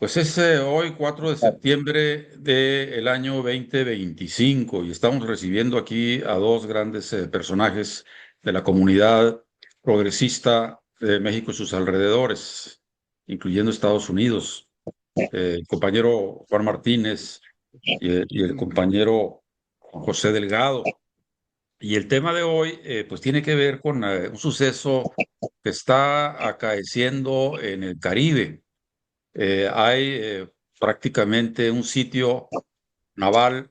Pues es hoy 4 de septiembre del año 2025 y estamos recibiendo aquí a dos grandes personajes de la comunidad progresista de México y sus alrededores, incluyendo Estados Unidos, el compañero Juan Martínez y el compañero José Delgado. Y el tema de hoy pues tiene que ver con un suceso que está acaeciendo en el Caribe. Hay prácticamente un sitio naval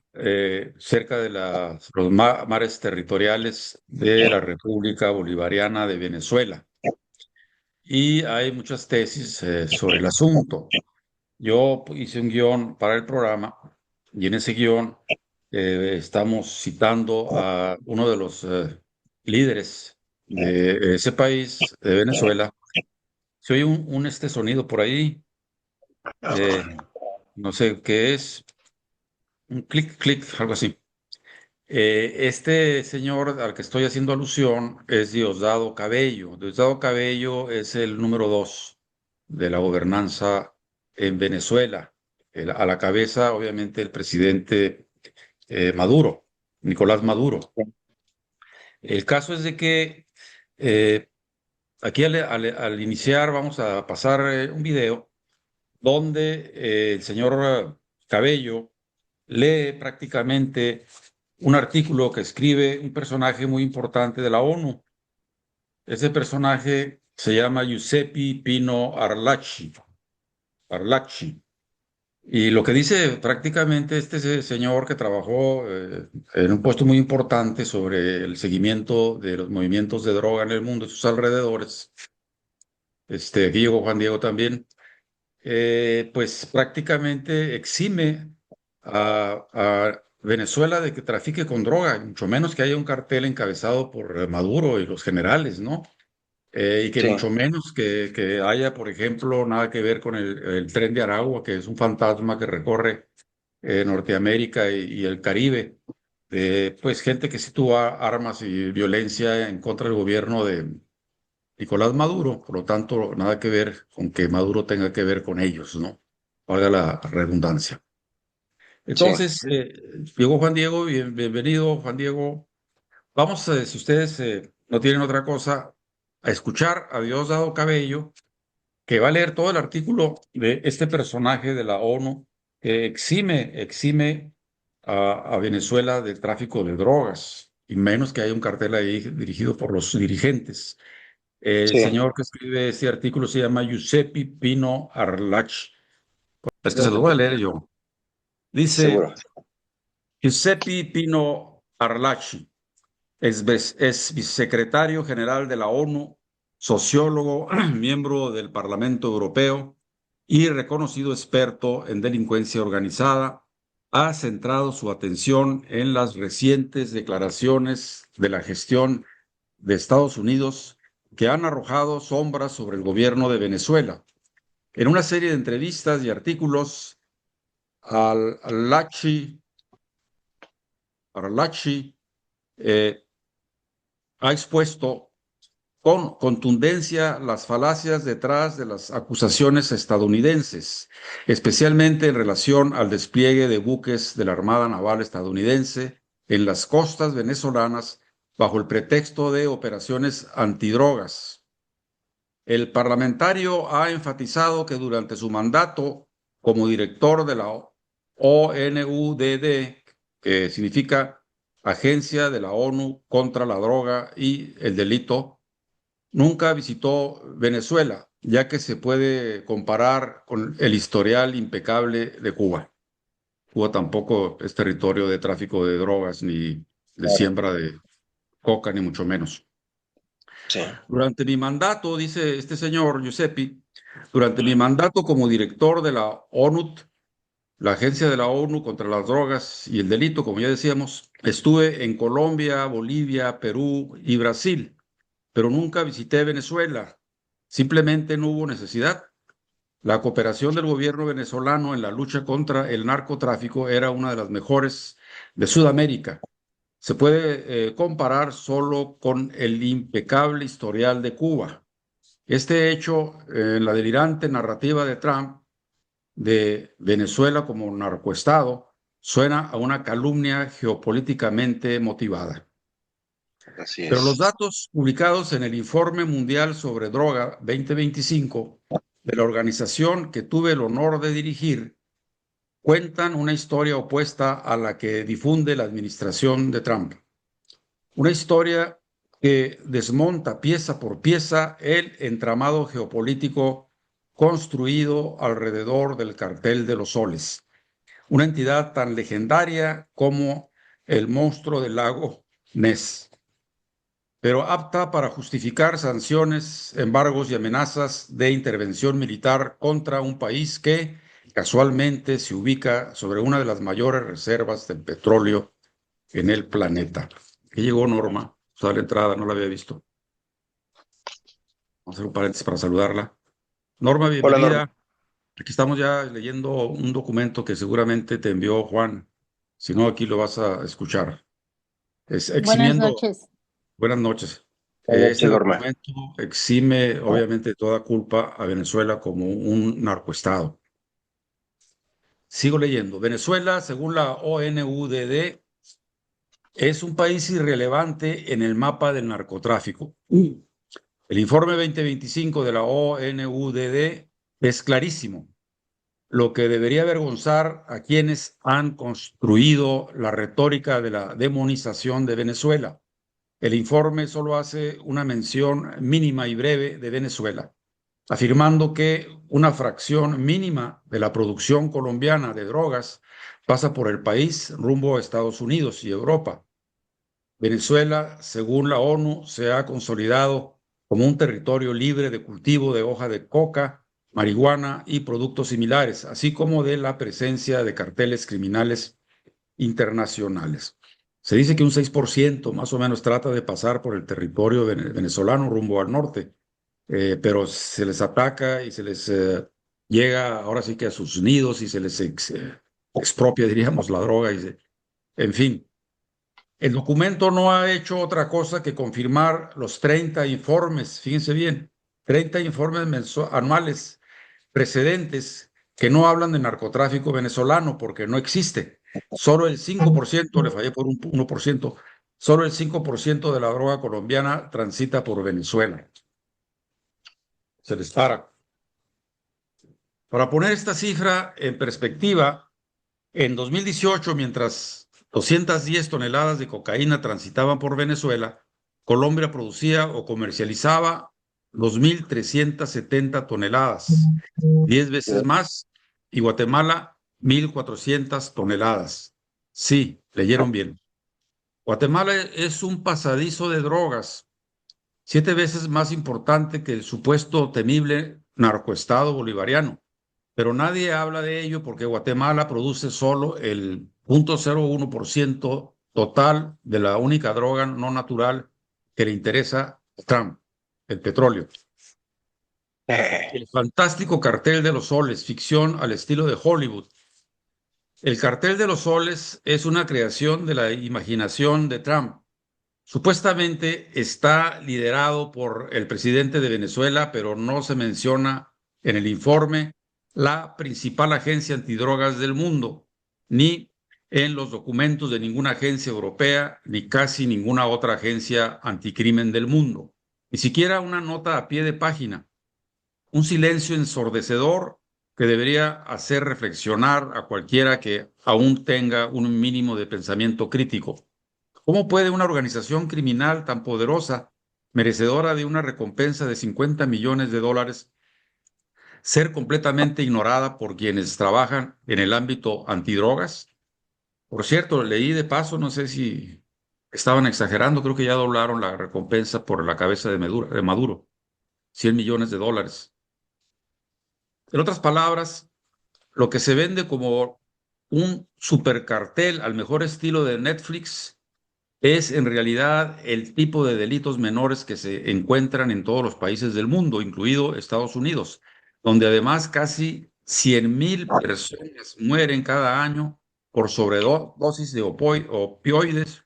cerca de los mares territoriales de la República Bolivariana de Venezuela y hay muchas tesis sobre el asunto. Yo hice un guión para el programa y en ese guión estamos citando a uno de los líderes de ese país, de Venezuela. Se oye un sonido por ahí. eh, no sé qué es, un clic, clic, algo así. Este señor al que estoy haciendo alusión es Diosdado Cabello. Diosdado Cabello es el número dos de la gobernanza en Venezuela. A la cabeza, obviamente, el presidente Maduro, Nicolás Maduro. El caso es de que eh, aquí al iniciar vamos a pasar un video donde el señor Cabello lee prácticamente un artículo que escribe un personaje muy importante de la ONU. Ese personaje se llama Giuseppe Pino Arlacchi. Arlacchi. Y lo que dice prácticamente señor que trabajó en un puesto muy importante sobre el seguimiento de los movimientos de droga en el mundo y sus alrededores, aquí llegó Juan Diego también, pues prácticamente exime a Venezuela de que trafique con droga, y mucho menos que haya un cartel encabezado por Maduro y los generales, ¿no? Y que Sí, mucho menos que haya, por ejemplo, nada que ver con el tren de Aragua, que es un fantasma que recorre Norteamérica y el Caribe, de pues gente que sitúa armas y violencia en contra del gobierno de Nicolás Maduro, por lo tanto, nada que ver con que Maduro tenga que ver con ellos, ¿no? Valga la redundancia. sí. Entonces, llegó Juan Diego, bienvenido, Juan Diego. Vamos, si ustedes no tienen otra cosa, a escuchar a Diosdado Cabello, que va a leer todo el artículo de este personaje de la ONU que exime a Venezuela del tráfico de drogas, y menos que haya un cartel ahí dirigido por los dirigentes. El Sí, señor que escribe este artículo se llama Giuseppe Pino Arlacchi. Es que se lo voy a seguro. leer yo. Dice Giuseppe Pino Arlacchi. Es vicesecretario general de la ONU, sociólogo, miembro del Parlamento Europeo y reconocido experto en delincuencia organizada. Ha centrado su atención en las recientes declaraciones de la gestión de Estados Unidos que han arrojado sombras sobre el gobierno de Venezuela. En una serie de entrevistas y artículos, Al-Lachi eh, ha expuesto con contundencia las falacias detrás de las acusaciones estadounidenses, especialmente en relación al despliegue de buques de la Armada Naval estadounidense en las costas venezolanas bajo el pretexto de operaciones antidrogas. El parlamentario ha enfatizado que durante su mandato como director de la ONUDD, que significa Agencia de la ONU contra la Droga y el Delito, nunca visitó Venezuela, ya que se puede comparar con el historial impecable de Cuba. Cuba tampoco es territorio de tráfico de drogas ni de Claro. siembra de coca, ni mucho menos. Sí, Durante mi mandato, dice este señor Giuseppe, durante mi mandato como director de la ONUT, la Agencia de la ONU contra las Drogas y el Delito, como ya decíamos, estuve en Colombia, Bolivia, Perú y Brasil, pero nunca visité Venezuela. Simplemente no hubo necesidad. La cooperación del gobierno venezolano en la lucha contra el narcotráfico era una de las mejores de Sudamérica. Se puede comparar solo con el impecable historial de Cuba. Este hecho, en la delirante narrativa de Trump, de Venezuela como narcoestado suena a una calumnia geopolíticamente motivada. Así Pero los es. datos publicados en el Informe Mundial sobre Droga 2025 de la organización que tuve el honor de dirigir cuentan una historia opuesta a la que difunde la administración de Trump. Una historia que desmonta pieza por pieza el entramado geopolítico construido alrededor del cartel de los soles, una entidad tan legendaria como el monstruo del lago Ness, pero apta para justificar sanciones, embargos y amenazas de intervención militar contra un país que casualmente se ubica sobre una de las mayores reservas de petróleo en el planeta. Aquí llegó Norma, o sea, la entrada, no la había visto. Vamos a hacer un paréntesis para saludarla. Norma, Hola, Norma. bienvenida. Aquí estamos ya leyendo un documento que seguramente te envió Juan. Si no, aquí lo vas a escuchar. Es Buenas eximiendo, noches. buenas noches. Buenas Este noches, Norma. documento exime, obviamente, toda culpa a Venezuela como un narcoestado. Sigo leyendo. Venezuela, según la ONUDD, es un país irrelevante en el mapa del narcotráfico. El informe 2025 de la ONUDD es clarísimo, lo que debería avergonzar a quienes han construido la retórica de la demonización de Venezuela. El informe solo hace una mención mínima y breve de Venezuela, afirmando que una fracción mínima de la producción colombiana de drogas pasa por el país rumbo a Estados Unidos y Europa. Venezuela, según la ONU, se ha consolidado como un territorio libre de cultivo de hoja de coca, marihuana y productos similares, así como de la presencia de carteles criminales internacionales. Se dice que un 6% más o menos trata de pasar por el territorio venezolano rumbo al norte, pero se les ataca y se les llega ahora sí que a sus nidos y se les expropia, diríamos, la droga. En fin, el documento no ha hecho otra cosa que confirmar los 30 informes, fíjense bien, 30 informes anuales precedentes que no hablan de narcotráfico venezolano porque no existe. Solo el 5%, le fallé por un 1%, solo el 5% de la droga colombiana transita por Venezuela. Se les para. Para poner esta cifra en perspectiva, en 2018, mientras 210 toneladas de cocaína transitaban por Venezuela, Colombia producía o comercializaba 2.370 toneladas, 10 veces más, y Guatemala 1.400 toneladas. Sí, leyeron bien. Guatemala es un pasadizo de drogas, 7 veces más importante que el supuesto temible narcoestado bolivariano. Pero nadie habla de ello porque Guatemala produce solo el 0.01% total de la única droga no natural que le interesa a Trump, el petróleo. El fantástico cartel de los soles, ficción al estilo de Hollywood. El cartel de los soles es una creación de la imaginación de Trump. Supuestamente está liderado por el presidente de Venezuela, pero no se menciona en el informe la principal agencia antidrogas del mundo, ni en los documentos de ninguna agencia europea, ni casi ninguna otra agencia anticrimen del mundo. Ni siquiera una nota a pie de página. Un silencio ensordecedor que debería hacer reflexionar a cualquiera que aún tenga un mínimo de pensamiento crítico. ¿Cómo puede una organización criminal tan poderosa, merecedora de una recompensa de 50 millones de dólares, ser completamente ignorada por quienes trabajan en el ámbito antidrogas? Por cierto, leí de paso, no sé si estaban exagerando, creo que ya doblaron la recompensa por la cabeza de Maduro, 100 millones de dólares. En otras palabras, lo que se vende como un supercartel al mejor estilo de Netflix es en realidad el tipo de delitos menores que se encuentran en todos los países del mundo, incluido Estados Unidos, donde además casi 100,000 personas mueren cada año por sobredosis de opioides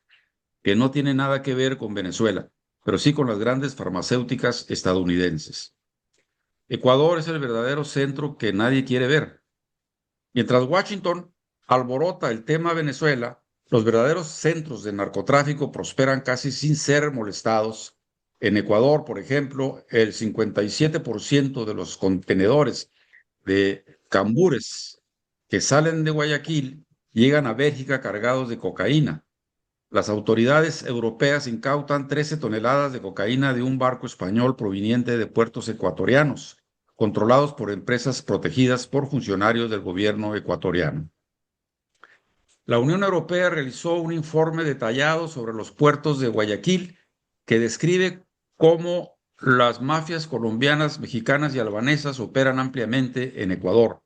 que no tienen nada que ver con Venezuela, pero sí con las grandes farmacéuticas estadounidenses. Ecuador es el verdadero centro que nadie quiere ver. Mientras Washington alborota el tema Venezuela, los verdaderos centros de narcotráfico prosperan casi sin ser molestados. En Ecuador, por ejemplo, el 57% de los contenedores de cambures que salen de Guayaquil llegan a Bélgica cargados de cocaína. Las autoridades europeas incautan 13 toneladas de cocaína de un barco español proveniente de puertos ecuatorianos, controlados por empresas protegidas por funcionarios del gobierno ecuatoriano. La Unión Europea realizó un informe detallado sobre los puertos de Guayaquil que describe cómo las mafias colombianas, mexicanas y albanesas operan ampliamente en Ecuador.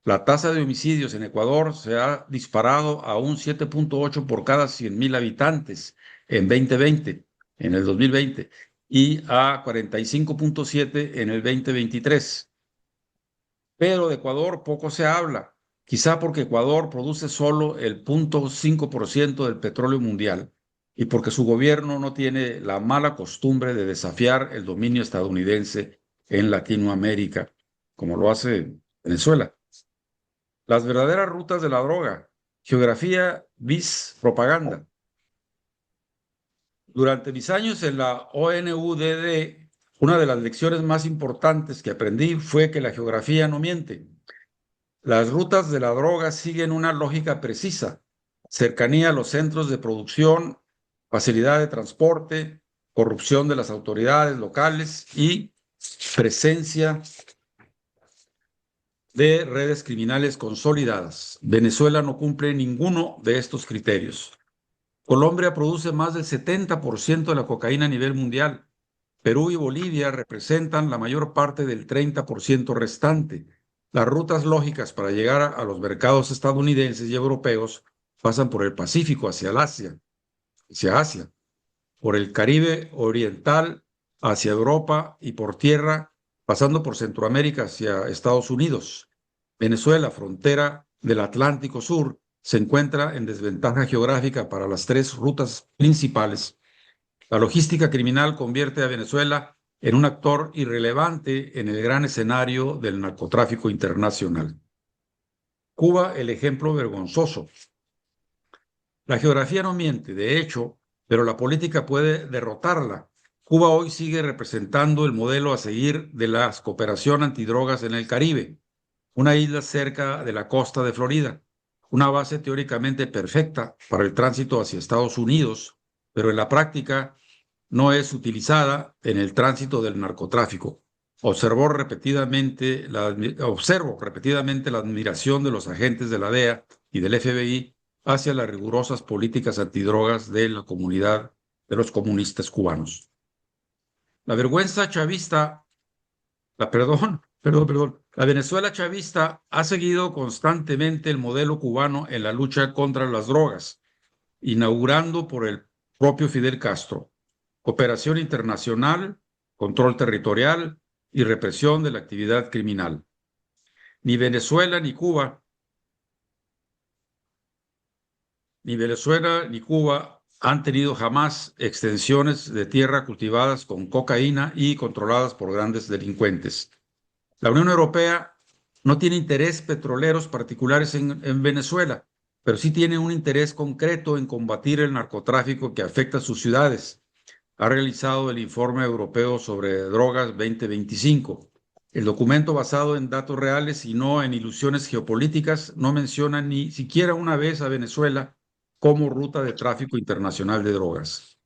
La tasa de homicidios en Ecuador se ha disparado a un 7.8 por cada 100.000 habitantes en 2020, en el 2020, y a 45.7 en el 2023. Pero de Ecuador poco se habla, quizá porque Ecuador produce solo el 0.5% del petróleo mundial y porque su gobierno no tiene la mala costumbre de desafiar el dominio estadounidense en Latinoamérica, como lo hace Venezuela. Las verdaderas rutas de la droga, geografía bis propaganda. Durante mis años en la ONUDD, una de las lecciones más importantes que aprendí fue que la geografía no miente. Las rutas de la droga siguen una lógica precisa: cercanía a los centros de producción, facilidad de transporte, corrupción de las autoridades locales y presencia de redes criminales consolidadas. Venezuela no cumple ninguno de estos criterios. Colombia produce más del 70% de la cocaína a nivel mundial. Perú y Bolivia representan la mayor parte del 30% restante. Las rutas lógicas para llegar a los mercados estadounidenses y europeos pasan por el Pacífico hacia Asia, por el Caribe oriental hacia Europa y por tierra, pasando por Centroamérica hacia Estados Unidos. Venezuela, frontera del Atlántico Sur, se encuentra en desventaja geográfica para las tres rutas principales. La logística criminal convierte a Venezuela en un actor irrelevante en el gran escenario del narcotráfico internacional. Cuba, el ejemplo vergonzoso. La geografía no miente, de hecho, pero la política puede derrotarla. Cuba hoy sigue representando el modelo a seguir de la cooperación antidrogas en el Caribe, una isla cerca de la costa de Florida, una base teóricamente perfecta para el tránsito hacia Estados Unidos, pero en la práctica no es utilizada en el tránsito del narcotráfico. Observo repetidamente la admiración de los agentes de la DEA y del FBI hacia las rigurosas políticas antidrogas de la comunidad de los comunistas cubanos. La vergüenza chavista, la Venezuela chavista ha seguido constantemente el modelo cubano en la lucha contra las drogas, inaugurando por el propio Fidel Castro: cooperación internacional, control territorial y represión de la actividad criminal. Ni Venezuela ni Cuba han tenido jamás extensiones de tierra cultivadas con cocaína y controladas por grandes delincuentes. La Unión Europea no tiene interés petroleros particulares en Venezuela, pero sí tiene un interés concreto en combatir el narcotráfico que afecta a sus ciudades. Ha realizado el Informe Europeo sobre Drogas 2025. El documento, basado en datos reales y no en ilusiones geopolíticas, no menciona ni siquiera una vez a Venezuela como ruta de tráfico internacional de drogas.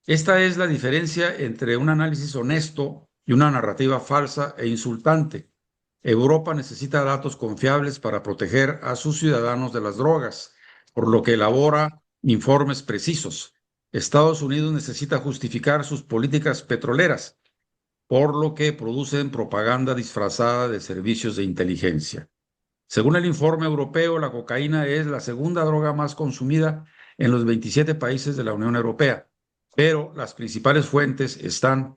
Esta es la diferencia entre un análisis honesto y una narrativa falsa e insultante. Europa necesita datos confiables para proteger a sus ciudadanos de las drogas, por lo que elabora informes precisos. Estados Unidos necesita justificar sus políticas petroleras, por lo que producen propaganda disfrazada de servicios de inteligencia. Según el informe europeo, la cocaína es la segunda droga más consumida en los 27 países de la Unión Europea, pero las principales fuentes están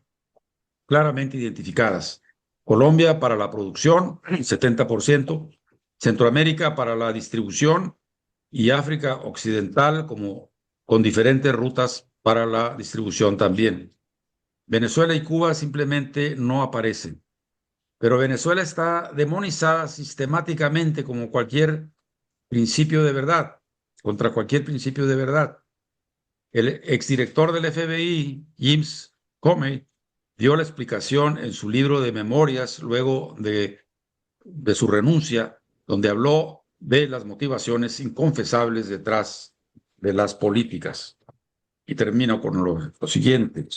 claramente identificadas. Colombia para la producción, 70%, Centroamérica para la distribución y África Occidental con diferentes rutas para la distribución también. Venezuela y Cuba simplemente no aparecen, pero Venezuela está demonizada sistemáticamente como cualquier principio de verdad, contra cualquier principio de verdad. El exdirector del FBI, James Comey, dio la explicación en su libro de memorias luego de su renuncia, donde habló de las motivaciones inconfesables detrás de las políticas. Y termino con lo siguiente.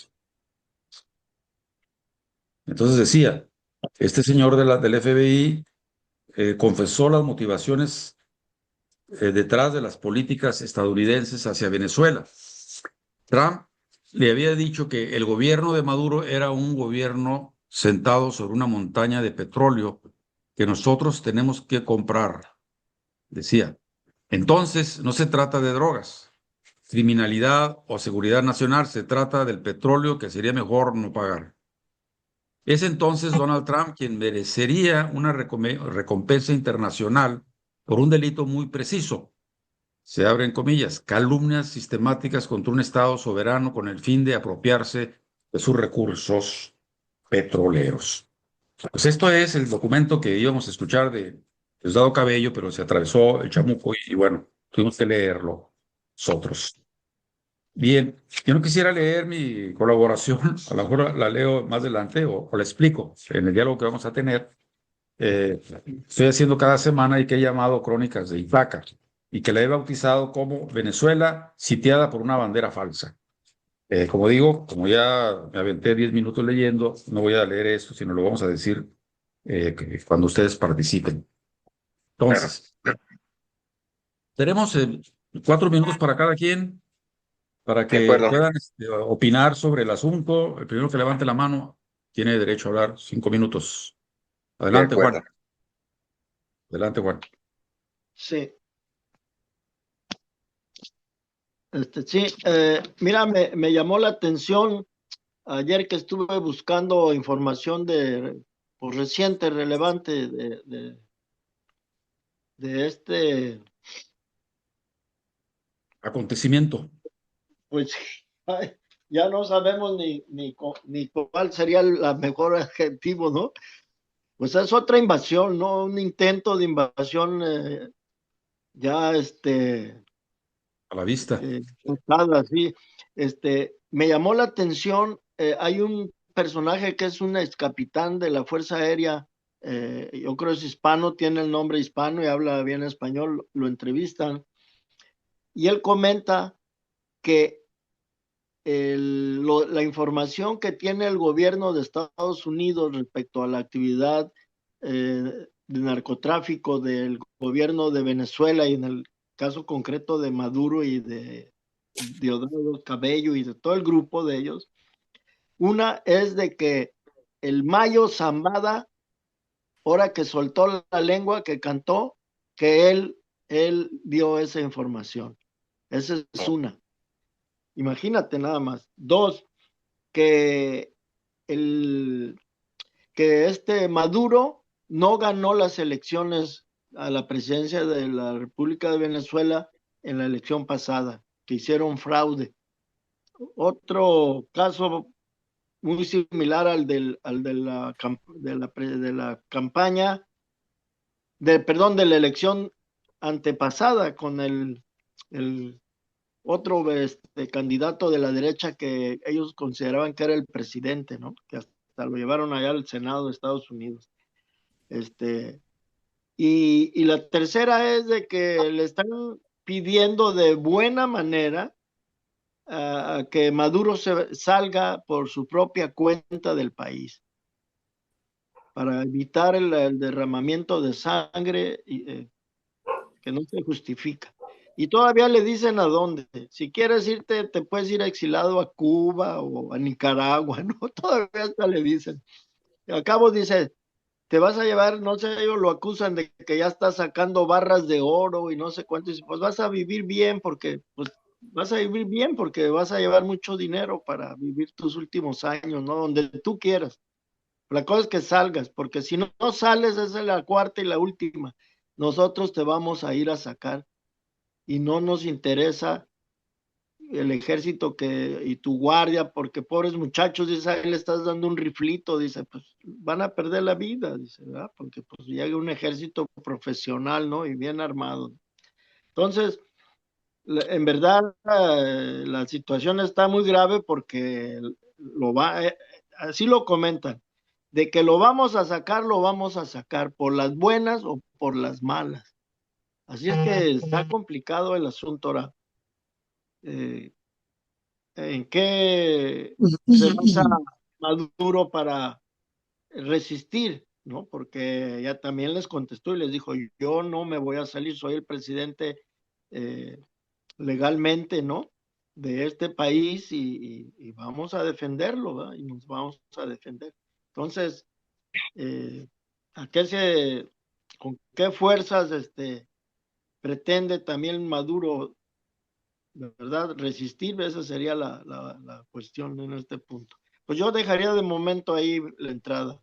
Entonces decía, este señor del FBI confesó las motivaciones detrás de las políticas estadounidenses hacia Venezuela. Trump le había dicho que el gobierno de Maduro era un gobierno sentado sobre una montaña de petróleo que nosotros tenemos que comprar, decía. Entonces, no se trata de drogas, criminalidad o seguridad nacional, se trata del petróleo que sería mejor no pagar. Es entonces Donald Trump quien merecería una recompensa internacional por un delito muy preciso. Se abren comillas, calumnias sistemáticas contra un Estado soberano con el fin de apropiarse de sus recursos petroleros. Pues esto es el documento que íbamos a escuchar de Diosdado Cabello, pero se atravesó el chamuco y bueno, tuvimos que leerlo nosotros. Bien, yo no quisiera leer mi colaboración, a lo mejor la leo más adelante o la explico en el diálogo que vamos a tener. Estoy haciendo cada semana y que he llamado Crónicas de Itaca y que la he bautizado como Venezuela sitiada por una bandera falsa. Como digo, como ya me aventé 10 minutos leyendo, no voy a leer esto, sino lo vamos a decir cuando ustedes participen. Entonces, tenemos 4 minutos para cada quien, para De que acuerdo, puedan opinar sobre el asunto. El primero que levante la mano tiene derecho a hablar 5 minutos. de Adelante, Juan. acuerdo. Adelante, Juan. Sí, sí, mira, me llamó la atención ayer que estuve buscando información pues, reciente, relevante de este, Acontecimiento. pues ay, ya no sabemos ni cuál sería el mejor adjetivo, ¿no? Pues es otra invasión, ¿no? Un intento de invasión ya, A la vista. así. Me llamó la atención, hay un personaje que es un ex capitán de la Fuerza Aérea, yo creo es hispano, tiene el nombre hispano y habla bien español, lo entrevistan, y él comenta que la información que tiene el gobierno de Estados Unidos respecto a la actividad de narcotráfico del gobierno de Venezuela y en el caso concreto de Maduro y de Diosdado Cabello y de todo el grupo de ellos, una es de que el Mayo Zambada, ahora que soltó la lengua, que cantó, que él dio esa información. Esa es una. Imagínate nada más. Dos, que Maduro no ganó las elecciones a la presidencia de la República de Venezuela en la elección pasada, que hicieron fraude. Otro caso muy similar al de la campaña, perdón, de la elección antepasada con el otro candidato de la derecha que ellos consideraban que era el presidente, ¿no? Que hasta lo llevaron allá al Senado de Estados Unidos. Y la tercera es de que le están pidiendo de buena manera que Maduro salga por su propia cuenta del país para evitar el derramamiento de sangre que no se justifica. Y todavía le dicen a dónde. Si quieres irte, te puedes ir exilado a Cuba o a Nicaragua, ¿no? Todavía hasta le dicen. Al cabo dice, te vas a llevar, no sé, ellos lo acusan de que ya está sacando barras de oro y no sé cuánto. Y dice, pues vas a vivir bien porque, pues vas a vivir bien porque vas a llevar mucho dinero para vivir tus últimos años, ¿no? Donde tú quieras. La cosa es que salgas, porque si no sales, esa es la cuarta y la última. Nosotros te vamos a ir a sacar y no nos interesa el ejército y tu guardia, porque pobres muchachos, dice, ahí le estás dando un riflito, dice, pues van a perder la vida, dice, ¿verdad? Porque pues llega un ejército profesional, ¿no? Y bien armado. Entonces, en verdad, la situación está muy grave porque así lo comentan, de que lo vamos a sacar por las buenas o por las malas. Así es que está complicado el asunto ahora. ¿En qué se basa Maduro para resistir? ¿No? Porque ya también les contestó y les dijo, yo no me voy a salir, soy el presidente eh, legalmente, ¿no? De este país y vamos a defenderlo, ¿verdad? Y nos vamos a defender. Entonces, eh, con qué fuerzas pretende también Maduro, ¿verdad? Resistir? Esa sería la cuestión en este punto. Pues yo dejaría de momento ahí la entrada.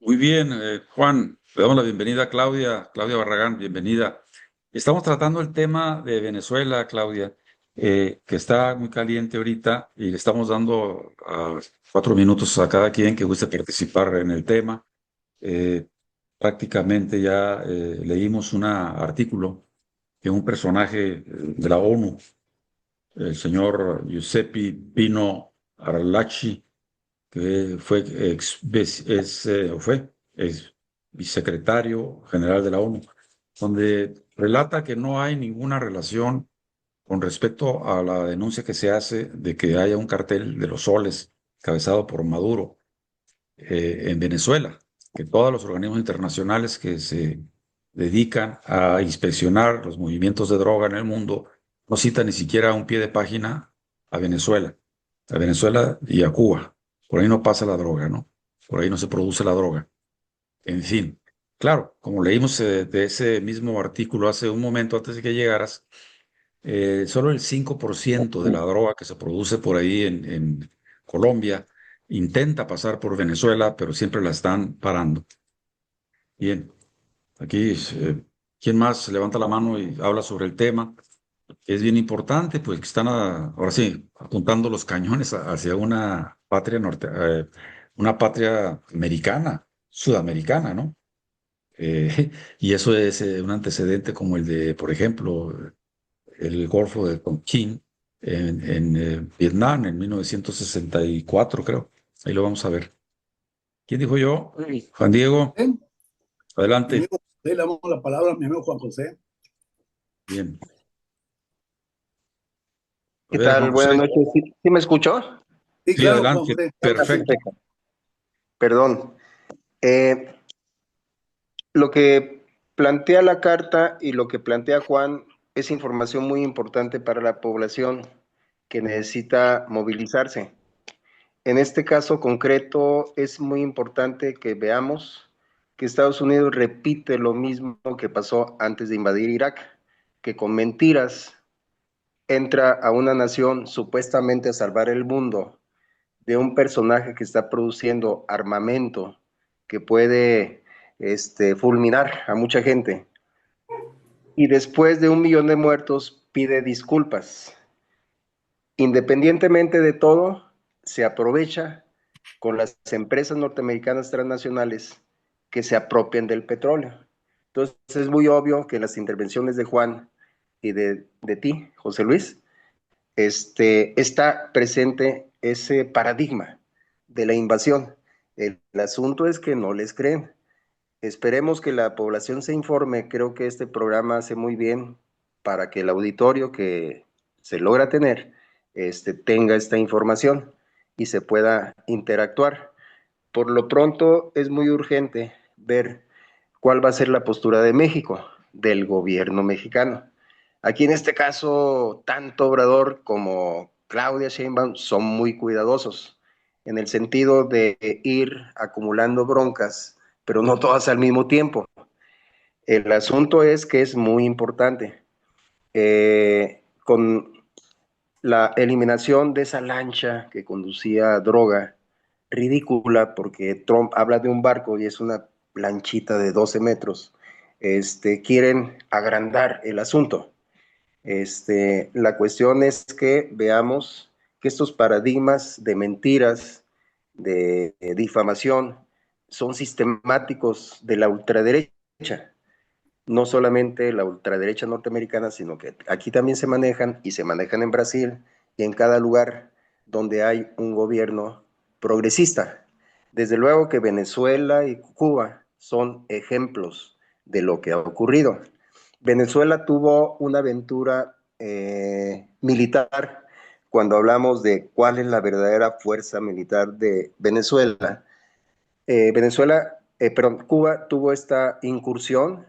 Muy bien, Juan, le damos la bienvenida a Claudia Barragán, bienvenida. Estamos tratando el tema de Venezuela, Claudia, que está muy caliente ahorita y le estamos dando 4 minutos a cada quien que guste participar en el tema. Eh, Prácticamente ya leímos un artículo de un personaje de la ONU, el señor Giuseppe Pino Arlacchi, que fue es vicesecretario general de la ONU, donde relata que no hay ninguna relación con respecto a la denuncia que se hace de que haya un cartel de los soles cabezado por Maduro en Venezuela, que todos los organismos internacionales que se dedican a inspeccionar los movimientos de droga en el mundo no citan ni siquiera un pie de página a Venezuela y a Cuba. Por ahí no pasa la droga, ¿no? Por ahí no se produce la droga. En fin, claro, como leímos de ese mismo artículo hace un momento antes de que llegaras, solo el 5% de la droga que se produce por ahí en Colombia intenta pasar por Venezuela, pero siempre la están parando. Bien, aquí, ¿quién más levanta la mano y habla sobre el tema? Es bien importante, pues que están ahora sí apuntando los cañones hacia una patria una patria americana, sudamericana, ¿no? Y eso es un antecedente como el de, por ejemplo, el Golfo de Tonkin en Vietnam en 1964, creo. Ahí lo vamos a ver. ¿Quién dijo yo? Juan Diego, Mi adelante. amigo José, le damos la palabra a mi amigo Juan José. Bien. A ¿Qué ver, Juan tal? Buenas José. noches. ¿Sí me escuchó? Sí, Sí, claro, Juan adelante. José, claro que sí. Perfecto. Perdón. Eh, lo que plantea la carta y lo que plantea Juan es información muy importante para la población que necesita movilizarse. En este caso concreto es muy importante que veamos que Estados Unidos repite lo mismo que pasó antes de invadir Irak, que con mentiras entra a una nación supuestamente a salvar el mundo de un personaje que está produciendo armamento que puede fulminar a mucha gente. Y después de 1 millón de muertos pide disculpas. Independientemente de todo, se aprovecha con las empresas norteamericanas transnacionales que se apropian del petróleo. Entonces es muy obvio que en las intervenciones de Juan y de ti, José Luis, está presente ese paradigma de la invasión. El asunto es que no les creen. Esperemos que la población se informe. Creo que este programa hace muy bien para que el auditorio que se logra tener tenga esta información y se pueda interactuar. Por lo pronto es muy urgente ver cuál va a ser la postura de México, del gobierno mexicano. Aquí en este caso, tanto Obrador como Claudia Sheinbaum son muy cuidadosos en el sentido de ir acumulando broncas, pero no todas al mismo tiempo. El asunto es que es muy importante. Con la eliminación de esa lancha que conducía droga, ridícula, porque Trump habla de un barco y es una lanchita de 12 metros, quieren agrandar el asunto. La cuestión es que veamos que estos paradigmas de mentiras, de difamación, son sistemáticos de la ultraderecha. No solamente la ultraderecha norteamericana, sino que aquí también se manejan y se manejan en Brasil y en cada lugar donde hay un gobierno progresista. Desde luego que Venezuela y Cuba son ejemplos de lo que ha ocurrido. Venezuela tuvo una aventura militar. Cuando hablamos de cuál es la verdadera fuerza militar de Venezuela, Cuba tuvo esta incursión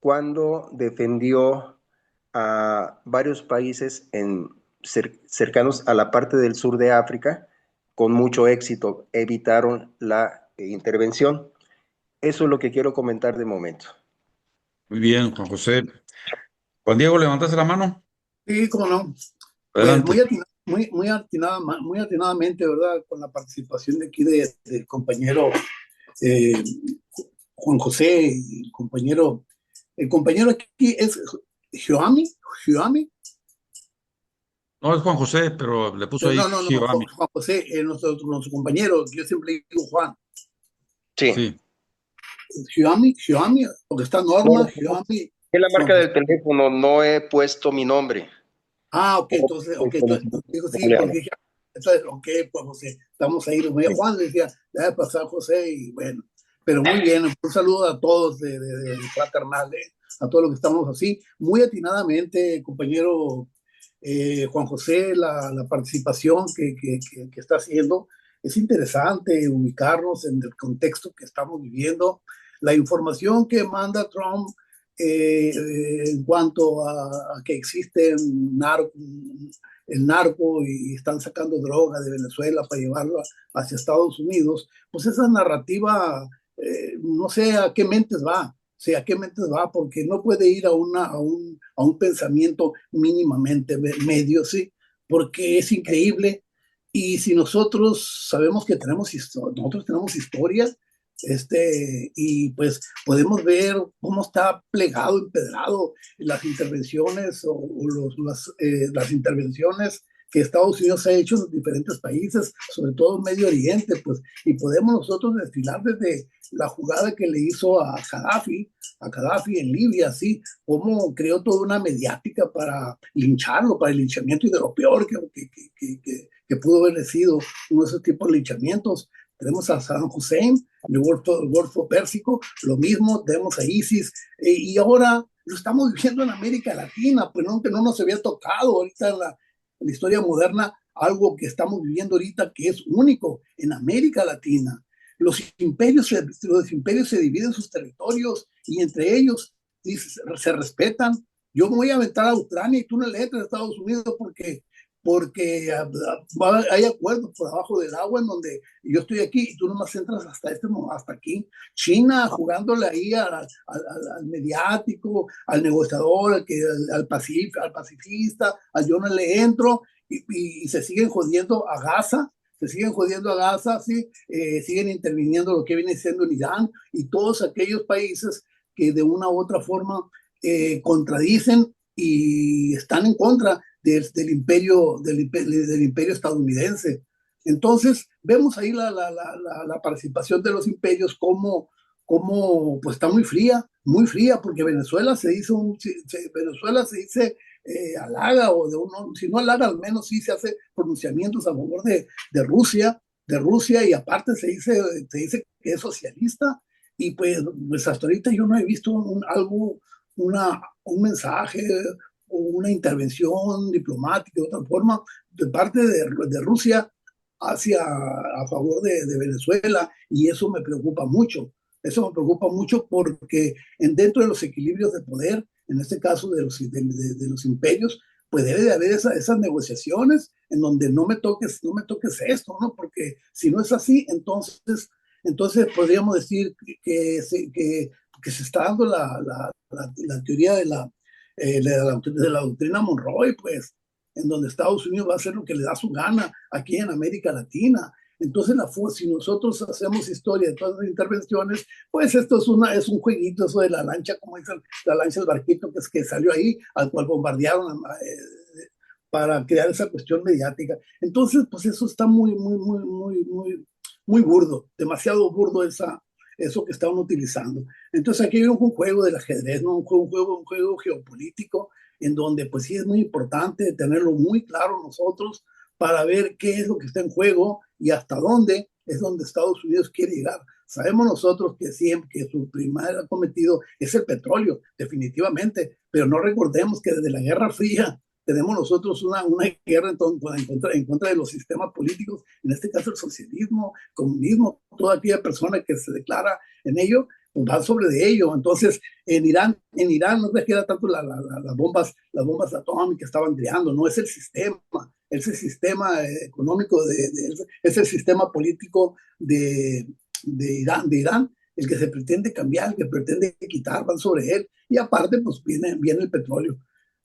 cuando defendió a varios países cercanos a la parte del sur de África, con mucho éxito, evitaron la intervención. Eso es lo que quiero comentar de momento. Muy bien, Juan José. Juan Diego, ¿levantaste la mano? Sí, cómo no. Pues Adelante. muy atinadamente, ¿verdad? Con la participación de aquí del compañero eh, Juan José, el compañero aquí es Joami. No, es Juan José, pero le puso ahí No, Giovanni. Juan José, nuestro compañero, yo siempre digo Juan. Sí. Sí. Xiaomi, porque está Norma, No, Xiaomi. es la marca Juan del teléfono, no he puesto mi nombre. Ok, entonces, digo sí, porque dije, entonces, ok, pues José, estamos ahí, Juan decía, debe pasar José, y bueno, pero muy bien, un saludo a todos de fraternal, a todos los que estamos así, muy atinadamente, compañero Juan José, la participación que está haciendo, es interesante ubicarnos en el contexto que estamos viviendo, la información que manda Trump en cuanto a que existe el narco y están sacando droga de Venezuela para llevarlo hacia Estados Unidos, pues esa narrativa, no sé a qué mentes va, sea, a qué mentes va, porque no puede ir a un pensamiento mínimamente medio, ¿sí? Porque es increíble. Y si nosotros sabemos que nosotros tenemos historia, y pues podemos ver cómo está plegado, empedrado las intervenciones las intervenciones que Estados Unidos ha hecho en diferentes países, sobre todo en Medio Oriente, pues, y podemos nosotros desfilar desde la jugada que le hizo a Gaddafi en Libia, así, cómo creó toda una mediática para lincharlo, para el linchamiento y de lo peor que pudo haber sido uno de esos tipos de linchamientos. Tenemos a Saddam Hussein, el Golfo Pérsico, lo mismo, tenemos a ISIS, y ahora lo estamos viviendo en América Latina, pues no, que no nos había tocado ahorita en la historia moderna, algo que estamos viviendo ahorita que es único en América Latina. Los imperios se dividen sus territorios y entre ellos se respetan. Yo me voy a aventar a Ucrania y tú no le entras a Estados Unidos porque hay acuerdos por abajo del agua en donde yo estoy aquí y tú nomás entras hasta aquí. China jugándole ahí al mediático, al negociador, al pacifista, yo no le entro y se siguen jodiendo a Gaza. ¿Sí? Siguen interviniendo lo que viene siendo en Irán y todos aquellos países que de una u otra forma contradicen y están en contra del imperio estadounidense. Entonces, vemos ahí la participación de los imperios como pues está muy fría, porque Venezuela se dice halaga, si no halaga, al menos sí se hace pronunciamientos a favor de Rusia, y aparte se dice que es socialista, y pues hasta ahorita yo no he visto un mensaje o una intervención diplomática de otra forma de parte de Rusia a favor de Venezuela, y eso me preocupa mucho. Eso me preocupa mucho porque dentro de los equilibrios de poder, en este caso de los imperios, pues debe de haber esas negociaciones en donde no me toques esto, ¿no? Porque si no es así, entonces podríamos decir que se está dando la teoría de la doctrina Monroe, pues, en donde Estados Unidos va a hacer lo que le da su gana aquí en América Latina. Entonces, si nosotros hacemos historia de todas las intervenciones, pues esto es un jueguito, eso de la lancha, como dicen, la lancha, el barquito que salió ahí, al cual bombardearon para crear esa cuestión mediática. Entonces, pues eso está muy burdo, demasiado burdo eso que estaban utilizando. Entonces aquí hay un juego del ajedrez, ¿no? Un juego geopolítico, en donde pues sí es muy importante tenerlo muy claro nosotros para ver qué es lo que está en juego y hasta dónde es donde Estados Unidos quiere llegar. Sabemos nosotros que siempre que su primer acometido es el petróleo, definitivamente, pero no recordemos que desde la Guerra Fría tenemos nosotros una guerra en contra de los sistemas políticos, en este caso el socialismo, comunismo, toda aquella persona que se declara en ello, pues va sobre de ello. Entonces, en Irán no es que era tanto las bombas atómicas que estaban creando, no es el sistema, es el sistema económico, es el sistema político de Irán, el que se pretende cambiar, el que pretende quitar, van sobre él, y aparte, pues viene el petróleo.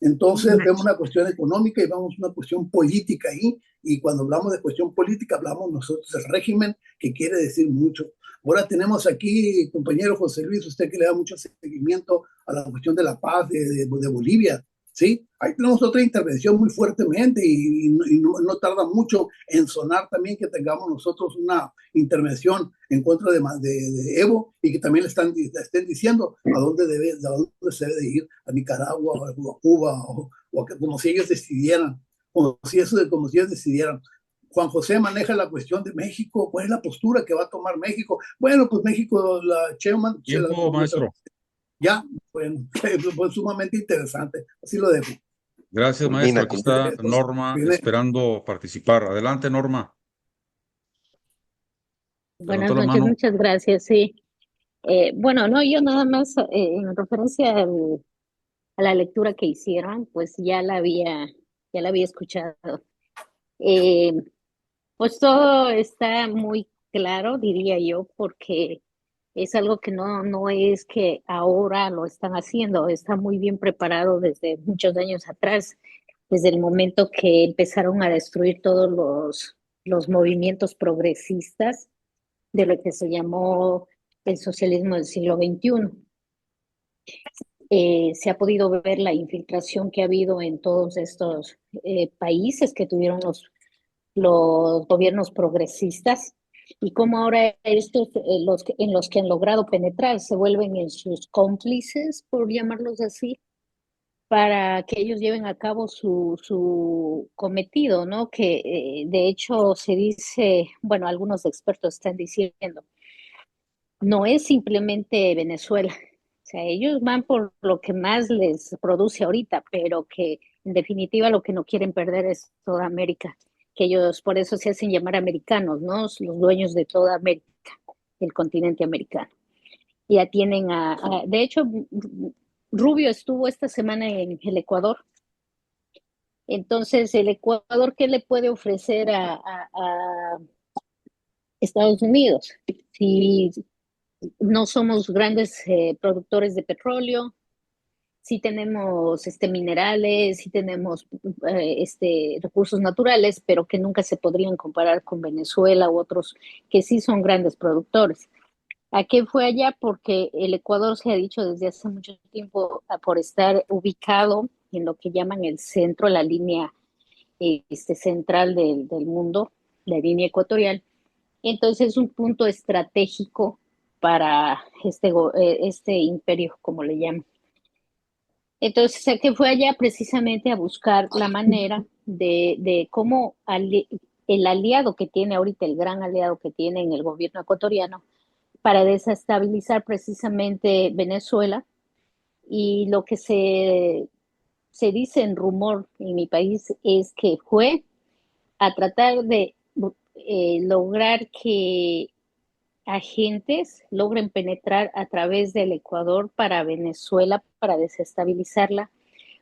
Entonces vemos una cuestión económica y vemos una cuestión política ahí, y cuando hablamos de cuestión política hablamos nosotros del régimen, que quiere decir mucho. Ahora tenemos aquí, compañero José Luis, usted que le da mucho seguimiento a la cuestión de la paz de Bolivia, ¿sí? Ahí tenemos otra intervención muy fuertemente y no tarda mucho en sonar también que tengamos nosotros una intervención en contra de Evo, y que también le estén diciendo a dónde se debe de ir, a Nicaragua o a Cuba, o como si ellos decidieran, como si ellos decidieran. Juan José maneja la cuestión de México. ¿Cuál es la postura que va a tomar México? Bueno, pues México, la Sheinbaum, Tiempo, maestro. Ya, bueno, fue sumamente interesante. Así lo dejo. Gracias, maestro. Aquí está Norma esperando participar. Adelante, Norma. Buenas noches, muchas gracias. Sí. Bueno, no, yo nada más en referencia a la lectura que hicieron, pues ya la había escuchado. Pues todo está muy claro, diría yo, porque es algo que no es que ahora lo están haciendo, está muy bien preparado desde muchos años atrás, desde el momento que empezaron a destruir todos los movimientos progresistas de lo que se llamó el socialismo del siglo XXI. Se ha podido ver la infiltración que ha habido en todos estos países que tuvieron los gobiernos progresistas, y cómo ahora estos, en los que han logrado penetrar, se vuelven en sus cómplices, por llamarlos así, para que ellos lleven a cabo su cometido, ¿no? Que de hecho se dice, bueno, algunos expertos están diciendo, no es simplemente Venezuela, o sea, ellos van por lo que más les produce ahorita, pero que en definitiva lo que no quieren perder es toda América, que ellos por eso se hacen llamar americanos, ¿no? Los dueños de toda América, el continente americano. Ya tienen de hecho, Rubio estuvo esta semana en el Ecuador. Entonces, el Ecuador, ¿qué le puede ofrecer a Estados Unidos? Si no somos grandes productores de petróleo, sí tenemos minerales, sí tenemos recursos naturales, pero que nunca se podrían comparar con Venezuela u otros que sí son grandes productores. ¿A qué fue allá? Porque el Ecuador se ha dicho desde hace mucho tiempo por estar ubicado en lo que llaman el centro, la línea central del mundo, la línea ecuatorial. Entonces es un punto estratégico para este imperio, como le llaman. Entonces, sé que fue allá precisamente a buscar la manera de cómo el aliado que tiene ahorita, el gran aliado que tiene en el gobierno ecuatoriano, para desestabilizar precisamente Venezuela. Y lo que se dice en rumor en mi país es que fue a tratar de lograr que agentes logren penetrar a través del Ecuador para Venezuela, para desestabilizarla,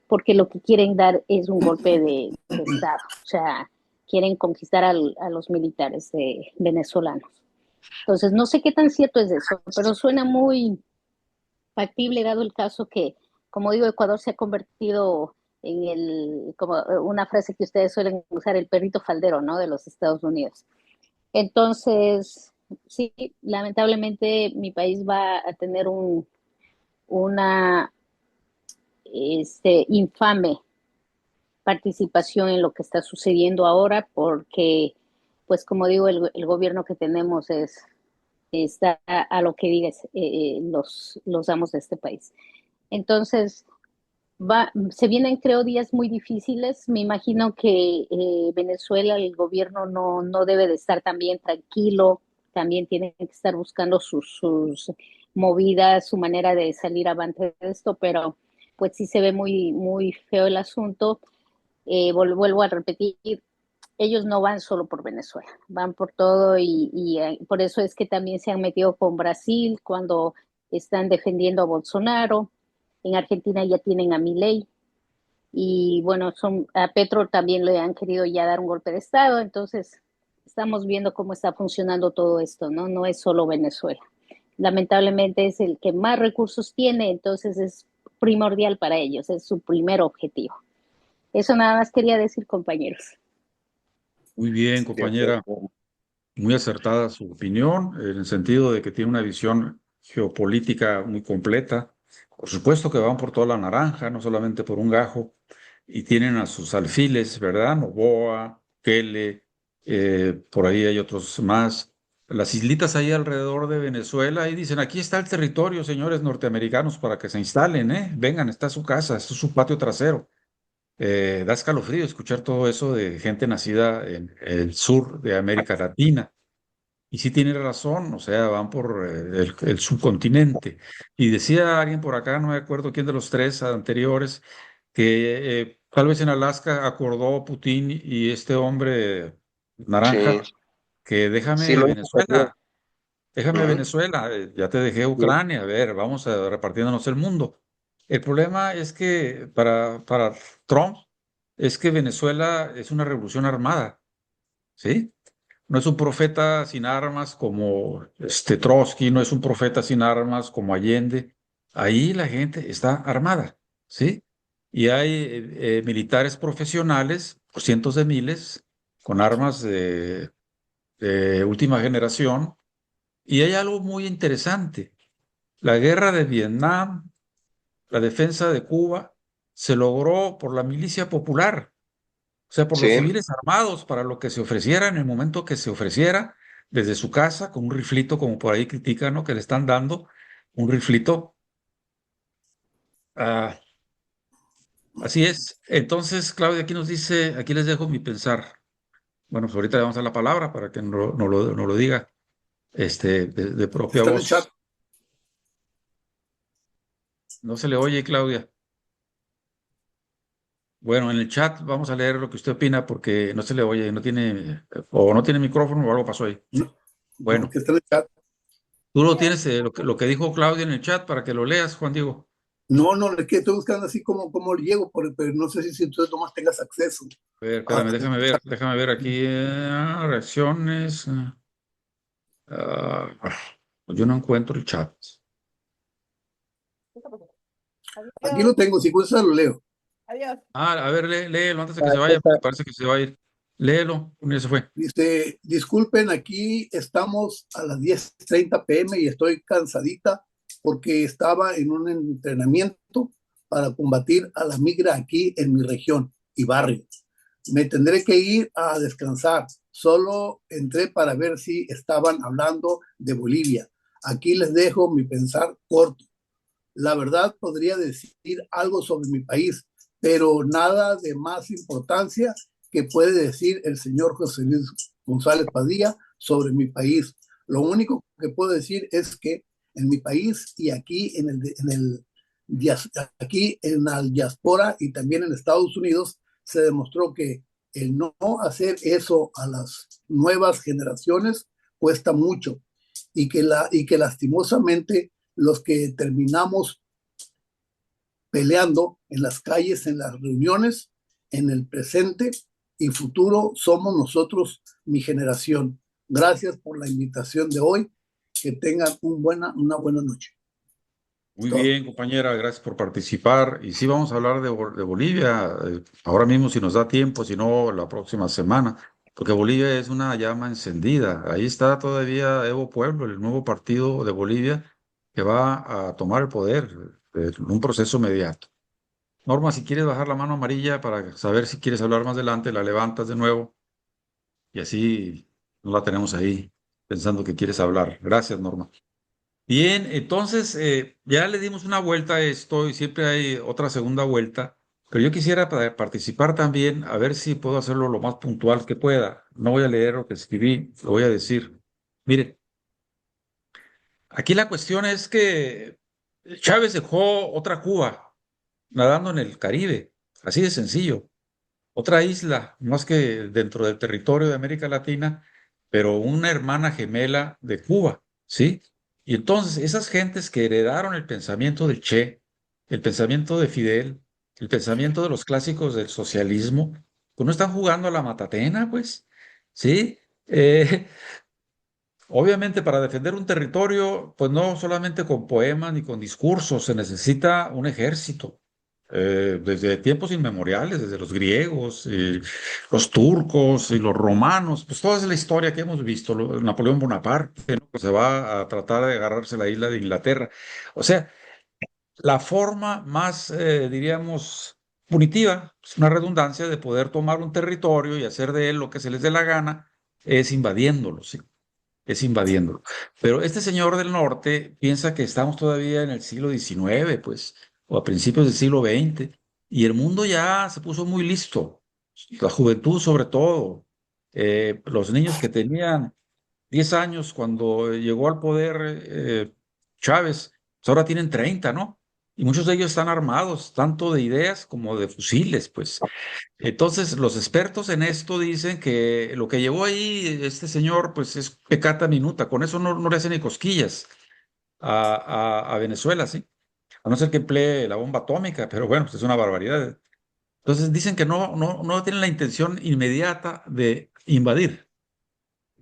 porque lo que quieren dar es un golpe de Estado, o sea, quieren conquistar a los militares venezolanos. Entonces, no sé qué tan cierto es eso, pero suena muy factible dado el caso que, como digo, Ecuador se ha convertido en como una frase que ustedes suelen usar, el perrito faldero, ¿no?, de los Estados Unidos. Entonces, sí, lamentablemente mi país va a tener una infame participación en lo que está sucediendo ahora, porque, pues como digo, el gobierno que tenemos está a lo que digas los amos de este país. Entonces, se vienen, creo, días muy difíciles. Me imagino que Venezuela, el gobierno no debe de estar también tranquilo, también tiene que estar buscando sus movidas, su manera de salir avante de esto, pero pues sí se ve muy feo el asunto. Vuelvo a repetir, ellos no van solo por Venezuela, van por todo y por eso es que también se han metido con Brasil cuando están defendiendo a Bolsonaro. En Argentina ya tienen a Milei y bueno, a Petro también le han querido ya dar un golpe de Estado, entonces estamos viendo cómo está funcionando todo esto, ¿no? No es solo Venezuela. Lamentablemente es el que más recursos tiene, entonces es primordial para ellos, es su primer objetivo. Eso nada más quería decir, compañeros. Muy bien, compañera. Muy acertada su opinión, en el sentido de que tiene una visión geopolítica muy completa. Por supuesto que van por toda la naranja, no solamente por un gajo, y tienen a sus alfiles, ¿verdad? Noboa, Kele, por ahí hay otros más. Las islitas ahí alrededor de Venezuela, y dicen, aquí está el territorio, señores norteamericanos, para que se instalen, ¿eh? Vengan, está su casa, este es su patio trasero. Da escalofrío escuchar todo eso de gente nacida en el sur de América Latina. Y sí tiene razón, o sea, van por el subcontinente. Y decía alguien por acá, no me acuerdo quién de los tres anteriores, que tal vez en Alaska acordó Putin y este hombre naranja Sí, que sí déjame lo hizo también. Venezuela, Ujú. Venezuela, ya te dejé Ucrania, a ver, vamos a repartiéndonos el mundo. El problema es que para Trump es que Venezuela es una revolución armada, ¿sí? No es un profeta sin armas como Trotsky, no es un profeta sin armas como Allende. Ahí la gente está armada, ¿sí? Y hay militares profesionales, por cientos de miles, con armas de última generación. Y hay algo muy interesante. La guerra de Vietnam, la defensa de Cuba, se logró por la milicia popular, o sea, por los Sí, civiles armados, para lo que se ofreciera en el momento que se ofreciera, desde su casa, con un riflito, como por ahí critican, ¿no? Que le están dando un riflito. Ah, así es. Entonces, Claudia, aquí nos dice, aquí les dejo mi pensar. Bueno, pues ahorita le vamos a dar la palabra para que no lo diga de propia Está en el chat. voz. No se le oye, Claudia. Bueno, en el chat vamos a leer lo que usted opina porque no se le oye, o no tiene micrófono o algo pasó ahí. No, no, Bueno, que está en el chat. tú lo tienes, lo que dijo Claudia en el chat para que lo leas, Juan Diego. No, es que estoy buscando así como llego, pero no sé si tú nomás tengas acceso. A ver, Ah, espérame, déjame ver aquí. Reacciones. Pues yo no encuentro el chat. aquí lo tengo, si gustas lo leo. A ver, léelo antes de que se vaya, porque parece que se va a ir. Léelo, ya se fue. Dice, disculpen, aquí estamos a las 10:30 p.m. y estoy cansadita porque estaba en un entrenamiento para combatir a la migra aquí en mi región y barrio. Me tendré que ir a descansar. Solo entré para ver si estaban hablando de Bolivia. Aquí les dejo mi pensar corto. La verdad podría decir algo sobre mi país, pero nada de más importancia que puede decir el señor José Luis González Padilla sobre mi país. Lo único que puedo decir es que en mi país y aquí aquí en la diáspora y también en Estados Unidos se demostró que el no hacer eso a las nuevas generaciones cuesta mucho y que lastimosamente los que terminamos peleando en las calles, en las reuniones, en el presente y futuro somos nosotros, mi generación. Gracias por la invitación de hoy. Que tengan una buena noche. Muy bien, compañera, gracias por participar. Y sí, vamos a hablar de Bolivia ahora mismo, si nos da tiempo, si no, la próxima semana. porque Bolivia es una llama encendida. Ahí está todavía Evo Pueblo, el nuevo partido de Bolivia, que va a tomar el poder en un proceso inmediato. Norma, si quieres bajar la mano amarilla para saber si quieres hablar más adelante, la levantas de nuevo y así no la tenemos ahí pensando que quieres hablar. Gracias, Norma. Bien, entonces ya le dimos una vuelta a esto y siempre hay otra segunda vuelta, pero yo quisiera participar también, a ver si puedo hacerlo lo más puntual que pueda. No voy a leer lo que escribí, lo voy a decir. Mire, aquí la cuestión es que Chávez dejó otra Cuba nadando en el Caribe, así de sencillo. Otra isla, más que dentro del territorio de América Latina, pero una hermana gemela de Cuba, ¿sí? Y entonces esas gentes que heredaron el pensamiento del Che, el pensamiento de Fidel, el pensamiento de los clásicos del socialismo, pues no están jugando a la matatena, pues, ¿sí? Obviamente para defender un territorio, pues no solamente con poemas ni con discursos, se necesita un ejército. Desde tiempos inmemoriales, desde los griegos, y los turcos y los romanos, pues toda es la historia que hemos visto, Napoleón Bonaparte, ¿no? Que se va a tratar de agarrarse la isla de Inglaterra. O sea, la forma más, diríamos, punitiva, es una redundancia de poder tomar un territorio y hacer de él lo que se les dé la gana, es invadiéndolo, ¿sí? Es invadiéndolo. Pero este señor del norte piensa que estamos todavía en el siglo XIX, pues, o a principios del siglo XX, y el mundo ya se puso muy listo, la juventud sobre todo. Los niños que tenían 10 años cuando llegó al poder Chávez, pues ahora tienen 30, ¿no? Y muchos de ellos están armados, tanto de ideas como de fusiles, pues. Entonces, los expertos en esto dicen que lo que llevó ahí este señor, pues es pecata minuta, con eso no le hacen ni cosquillas a Venezuela, ¿sí? A no ser que emplee la bomba atómica, pero bueno, pues es una barbaridad. Entonces, dicen que no tienen la intención inmediata de invadir,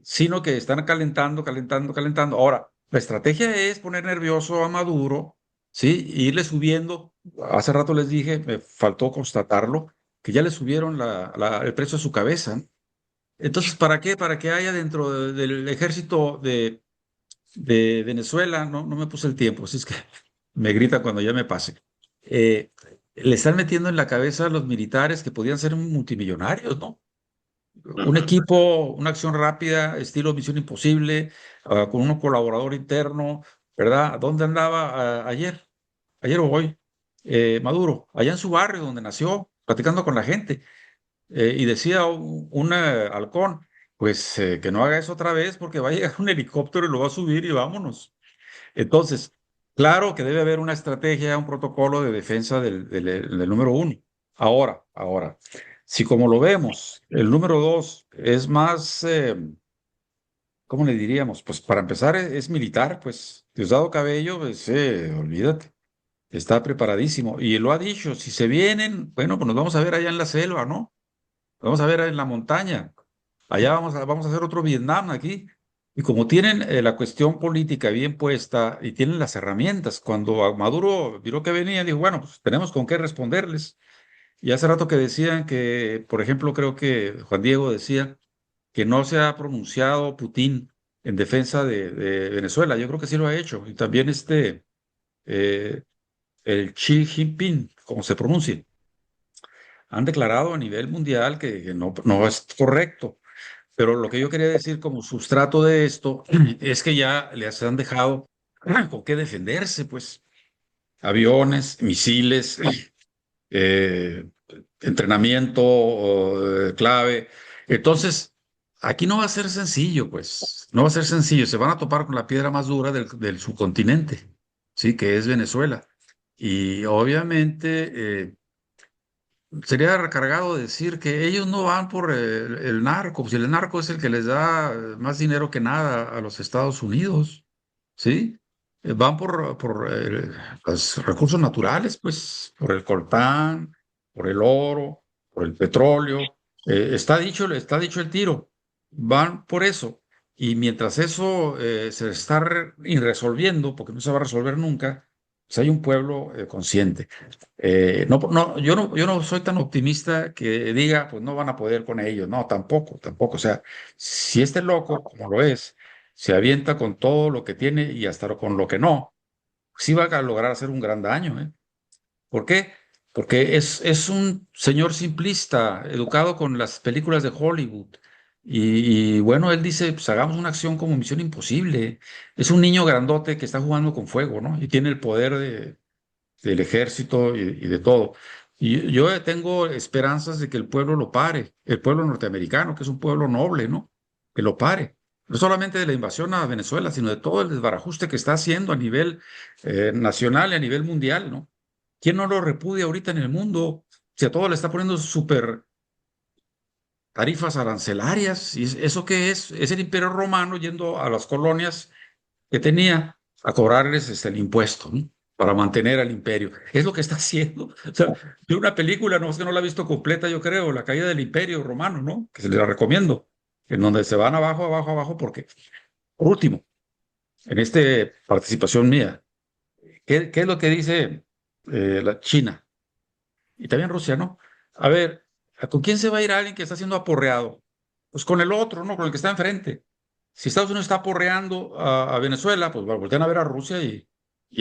sino que están calentando, calentando, calentando. Ahora, la estrategia es poner nervioso a Maduro, ¿sí? E irle subiendo. Hace rato les dije, me faltó constatarlo, que ya le subieron el precio a su cabeza. Entonces, ¿para qué? Para que haya dentro del ejército de Venezuela, no me puse el tiempo, así es que me grita cuando ya me pase. Le están metiendo en la cabeza a los militares que podían ser multimillonarios, ¿no? Un equipo, una acción rápida, estilo Misión Imposible, con un colaborador interno, ¿verdad? ¿Dónde andaba ayer? Ayer o hoy. Maduro, allá en su barrio donde nació, platicando con la gente. Y decía un halcón, pues que no haga eso otra vez porque va a llegar un helicóptero y lo va a subir y vámonos. Entonces, claro que debe haber una estrategia, un protocolo de defensa del número uno. Ahora, si como lo vemos, el número dos es más, ¿cómo le diríamos? Pues para empezar es militar, pues Diosdado Cabello, pues olvídate, está preparadísimo. Y lo ha dicho, si se vienen, bueno, pues nos vamos a ver allá en la selva, ¿no? Vamos a ver en la montaña. Allá vamos a hacer otro Vietnam aquí. Y como tienen la cuestión política bien puesta y tienen las herramientas, cuando a Maduro vio que venía, dijo, bueno, pues tenemos con qué responderles. Y hace rato que decían que, por ejemplo, creo que Juan Diego decía que no se ha pronunciado Putin en defensa de Venezuela. Yo creo que sí lo ha hecho. Y también eh, el Xi Jinping, como se pronuncia, han declarado a nivel mundial que no es correcto. Pero lo que yo quería decir como sustrato de esto es que ya les han dejado con qué defenderse, pues aviones, misiles, eh, entrenamiento clave. Entonces, aquí no va a ser sencillo, pues, no va a ser sencillo. Se van a topar con la piedra más dura del subcontinente, sí, que es Venezuela. Y obviamente sería recargado decir que ellos no van por el narco, pues el narco es el que les da más dinero que nada a los Estados Unidos, ¿sí? Van por los recursos naturales, pues, por el coltán, por el oro, por el petróleo. Está dicho el tiro. Van por eso. Y mientras eso se está resolviendo, porque no se va a resolver nunca, Si hay un pueblo consciente. Yo no soy tan optimista que diga, pues no van a poder con ellos. No, tampoco, tampoco. O sea, si este loco, como lo es, se avienta con todo lo que tiene y hasta con lo que no, sí va a lograr hacer un gran daño, ¿eh? ¿Por qué? Porque es un señor simplista, educado con las películas de Hollywood. Bueno, él dice, pues hagamos una acción como Misión Imposible. Es un niño grandote que está jugando con fuego, ¿no? Y tiene el poder del ejército y de todo. Y yo tengo esperanzas de que el pueblo lo pare, el pueblo norteamericano, que es un pueblo noble, ¿no? Que lo pare. No solamente de la invasión a Venezuela, sino de todo el desbarajuste que está haciendo a nivel nacional y a nivel mundial, ¿no? ¿Quién no lo repudia ahorita en el mundo? Si a todo le está poniendo súper tarifas arancelarias, ¿eso qué es? Es el Imperio Romano yendo a las colonias que tenía a cobrarles el impuesto, ¿no? Para mantener al imperio. Es lo que está haciendo. O sea, yo una película, no es que no la he visto completa, yo creo, La caída del Imperio Romano, ¿no? Que se la recomiendo, en donde se van abajo, abajo, abajo, porque, por último, en esta participación mía, ¿qué es lo que dice la China? Y también Rusia, ¿no? A ver, ¿con quién se va a ir alguien que está siendo aporreado? Pues con el otro, ¿no? Con el que está enfrente. Si Estados Unidos está aporreando a Venezuela, pues voltean a ver a Rusia y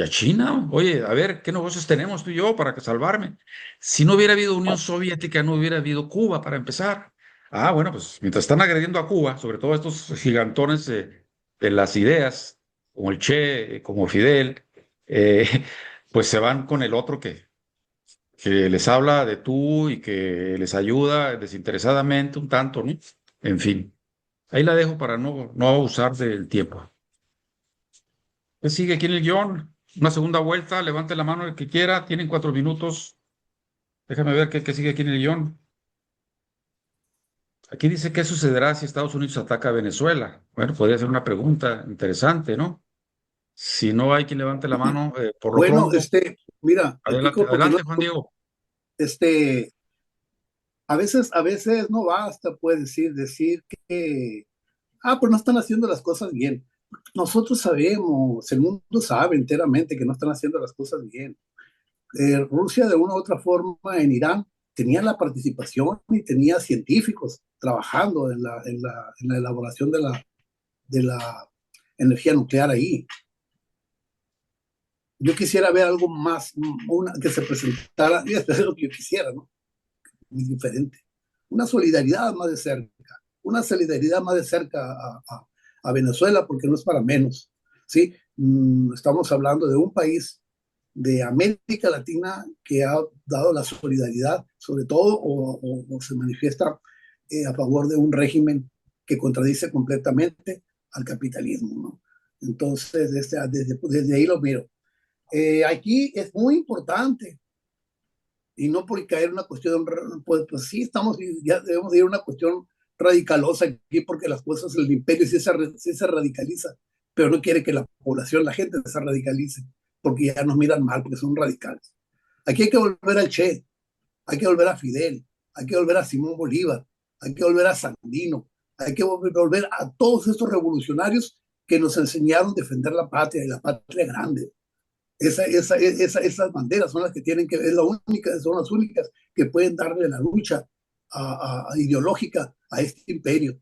a China. Oye, a ver, ¿qué negocios tenemos tú y yo para que salvarme? Si no hubiera habido Unión Soviética, no hubiera habido Cuba para empezar. Ah, bueno, pues mientras están agrediendo a Cuba, sobre todo estos gigantones de las ideas, como el Che, como Fidel, eh, pues se van con el otro que les habla de tú y que les ayuda desinteresadamente un tanto, ¿no? En fin, ahí la dejo para no abusar del tiempo. ¿Qué sigue aquí en el guión? Una segunda vuelta, levante la mano el que quiera, tienen 4 minutos. Déjame ver qué sigue aquí en el guión. Aquí dice qué sucederá si Estados Unidos ataca a Venezuela. Bueno, podría ser una pregunta interesante, ¿no? Si no hay quien levante la mano, por lo Bueno, pronto, mira, aquí adelante, adelante, continúa, Juan Diego. este, a veces no basta, pues, decir que, pues no están haciendo las cosas bien. Nosotros sabemos, el mundo sabe enteramente que no están haciendo las cosas bien. Rusia, de una u otra forma, en Irán, tenía la participación y tenía científicos trabajando en la elaboración de la energía nuclear ahí. Yo quisiera ver algo más, que se presentara, y esto es lo que yo quisiera, ¿no? Muy diferente. Una solidaridad más de cerca, una solidaridad más de cerca a Venezuela, porque no es para menos, ¿sí? Estamos hablando de un país de América Latina que ha dado la solidaridad, sobre todo, o se manifiesta a favor de un régimen que contradice completamente al capitalismo, ¿no? Entonces, desde ahí lo miro. Aquí es muy importante, y no por caer en una cuestión, pues sí, ya debemos ir a una cuestión radicalosa aquí, porque las cosas, el imperio sí se radicaliza, pero no quiere que la población, la gente se radicalice, porque ya nos miran mal, porque son radicales. Aquí hay que volver al Che, hay que volver a Fidel, hay que volver a Simón Bolívar, hay que volver a Sandino, hay que volver a todos estos revolucionarios que nos enseñaron a defender la patria y la patria grande. Esas banderas son las que tienen que, son las únicas que pueden darle la lucha ideológica a este imperio.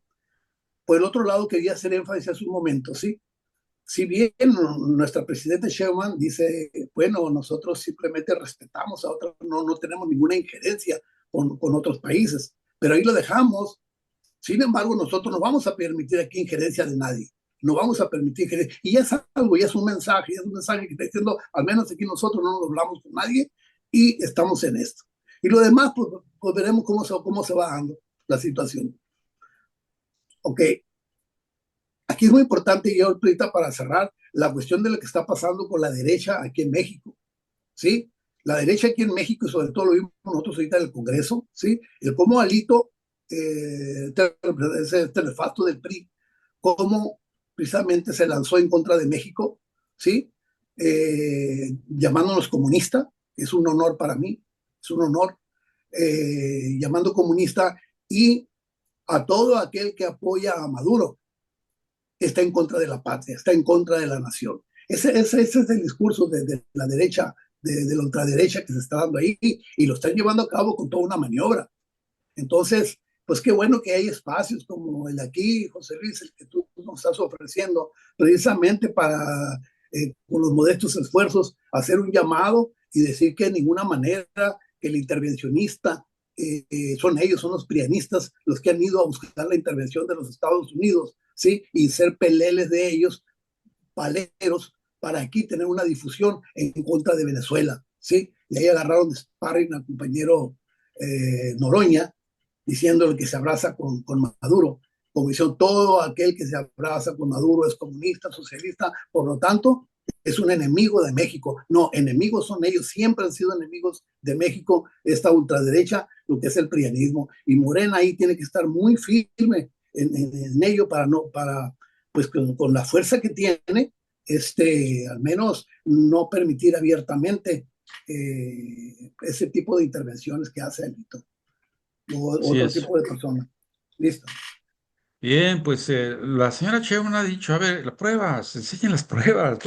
Por el otro lado, quería hacer énfasis hace un momento, ¿sí? Si bien nuestra presidenta Sheinbaum dice, bueno, nosotros simplemente respetamos a otros, no tenemos ninguna injerencia con otros países, pero ahí lo dejamos. Sin embargo, nosotros no vamos a permitir aquí injerencia de nadie. No vamos a permitir injerencia. Y ya es algo, ya es un mensaje que está diciendo, al menos aquí nosotros no nos hablamos con nadie y estamos en esto. Y lo demás, pues veremos cómo se va dando la situación. Ok, aquí es muy importante, yo ahorita para cerrar, la cuestión de lo que está pasando con la derecha aquí en México, ¿sí? La derecha aquí en México, y sobre todo lo vimos nosotros ahorita en el Congreso, ¿sí? El cómo Alito, ese nefasto del PRI, cómo precisamente se lanzó en contra de México, ¿sí? Llamándonos comunista, es un honor para mí, es un honor, llamando comunista, y a todo aquel que apoya a Maduro está en contra de la patria, está en contra de la nación. Ese es el discurso de la derecha, de la ultraderecha que se está dando ahí, y lo están llevando a cabo con toda una maniobra. Entonces, pues qué bueno que hay espacios como el de aquí, José Luis, el que tú nos estás ofreciendo, precisamente para, con los modestos esfuerzos, hacer un llamado y decir que de ninguna manera que el intervencionista son ellos, son los prianistas los que han ido a buscar la intervención de los Estados Unidos, ¿sí? Y ser peleles de ellos, paleros, para aquí tener una difusión en contra de Venezuela, ¿sí? Y ahí agarraron de sparring al compañero Noroña, diciéndole que se abraza con Maduro, como diciendo todo aquel que se abraza con Maduro es comunista, socialista, por lo tanto es un enemigo de México. No, enemigos son ellos, siempre han sido enemigos de México, esta ultraderecha, lo que es el prianismo, y Morena ahí tiene que estar muy firme en ello para pues con la fuerza que tiene, al menos no permitir abiertamente ese tipo de intervenciones que hace Alito o Así otro es. tipo de persona. Listo. Bien, pues la señora Sheinbaum ha dicho, a ver, las pruebas, enseñen las pruebas.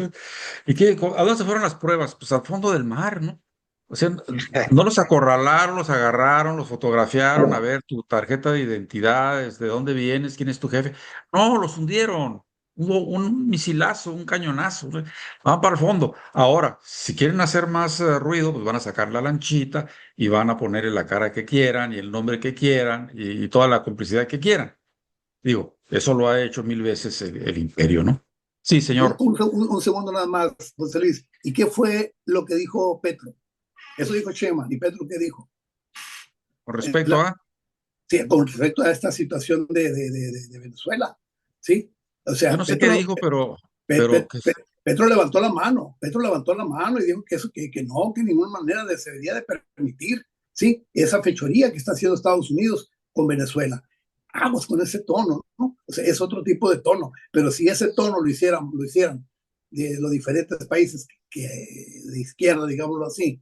¿Y a dónde se fueron las pruebas? Pues al fondo del mar, ¿no? O sea, no los acorralaron, los agarraron, los fotografiaron, a ver tu tarjeta de identidad, de dónde vienes, quién es tu jefe. No, los hundieron. Hubo un misilazo, un cañonazo, ¿no? Van para el fondo. Ahora, si quieren hacer más ruido, pues van a sacar la lanchita y van a ponerle la cara que quieran y el nombre que quieran y toda la complicidad que quieran. Digo, eso lo ha hecho mil veces el imperio, ¿no? Sí, señor. Un segundo nada más, José Luis. ¿Y qué fue lo que dijo Petro? Eso dijo Chema. ¿Y Petro qué dijo? Con respecto a... Sí, con respecto a esta situación de Venezuela. ¿Sí? O Yo sea, no sé qué dijo, pero que Petro levantó la mano y dijo que eso, que no, que de ninguna manera se debería de permitir, ¿sí? Esa fechoría que está haciendo Estados Unidos con Venezuela. Vamos con ese tono, ¿no? O sea, es otro tipo de tono, pero si ese tono lo hicieran de los diferentes países de izquierda, digámoslo así,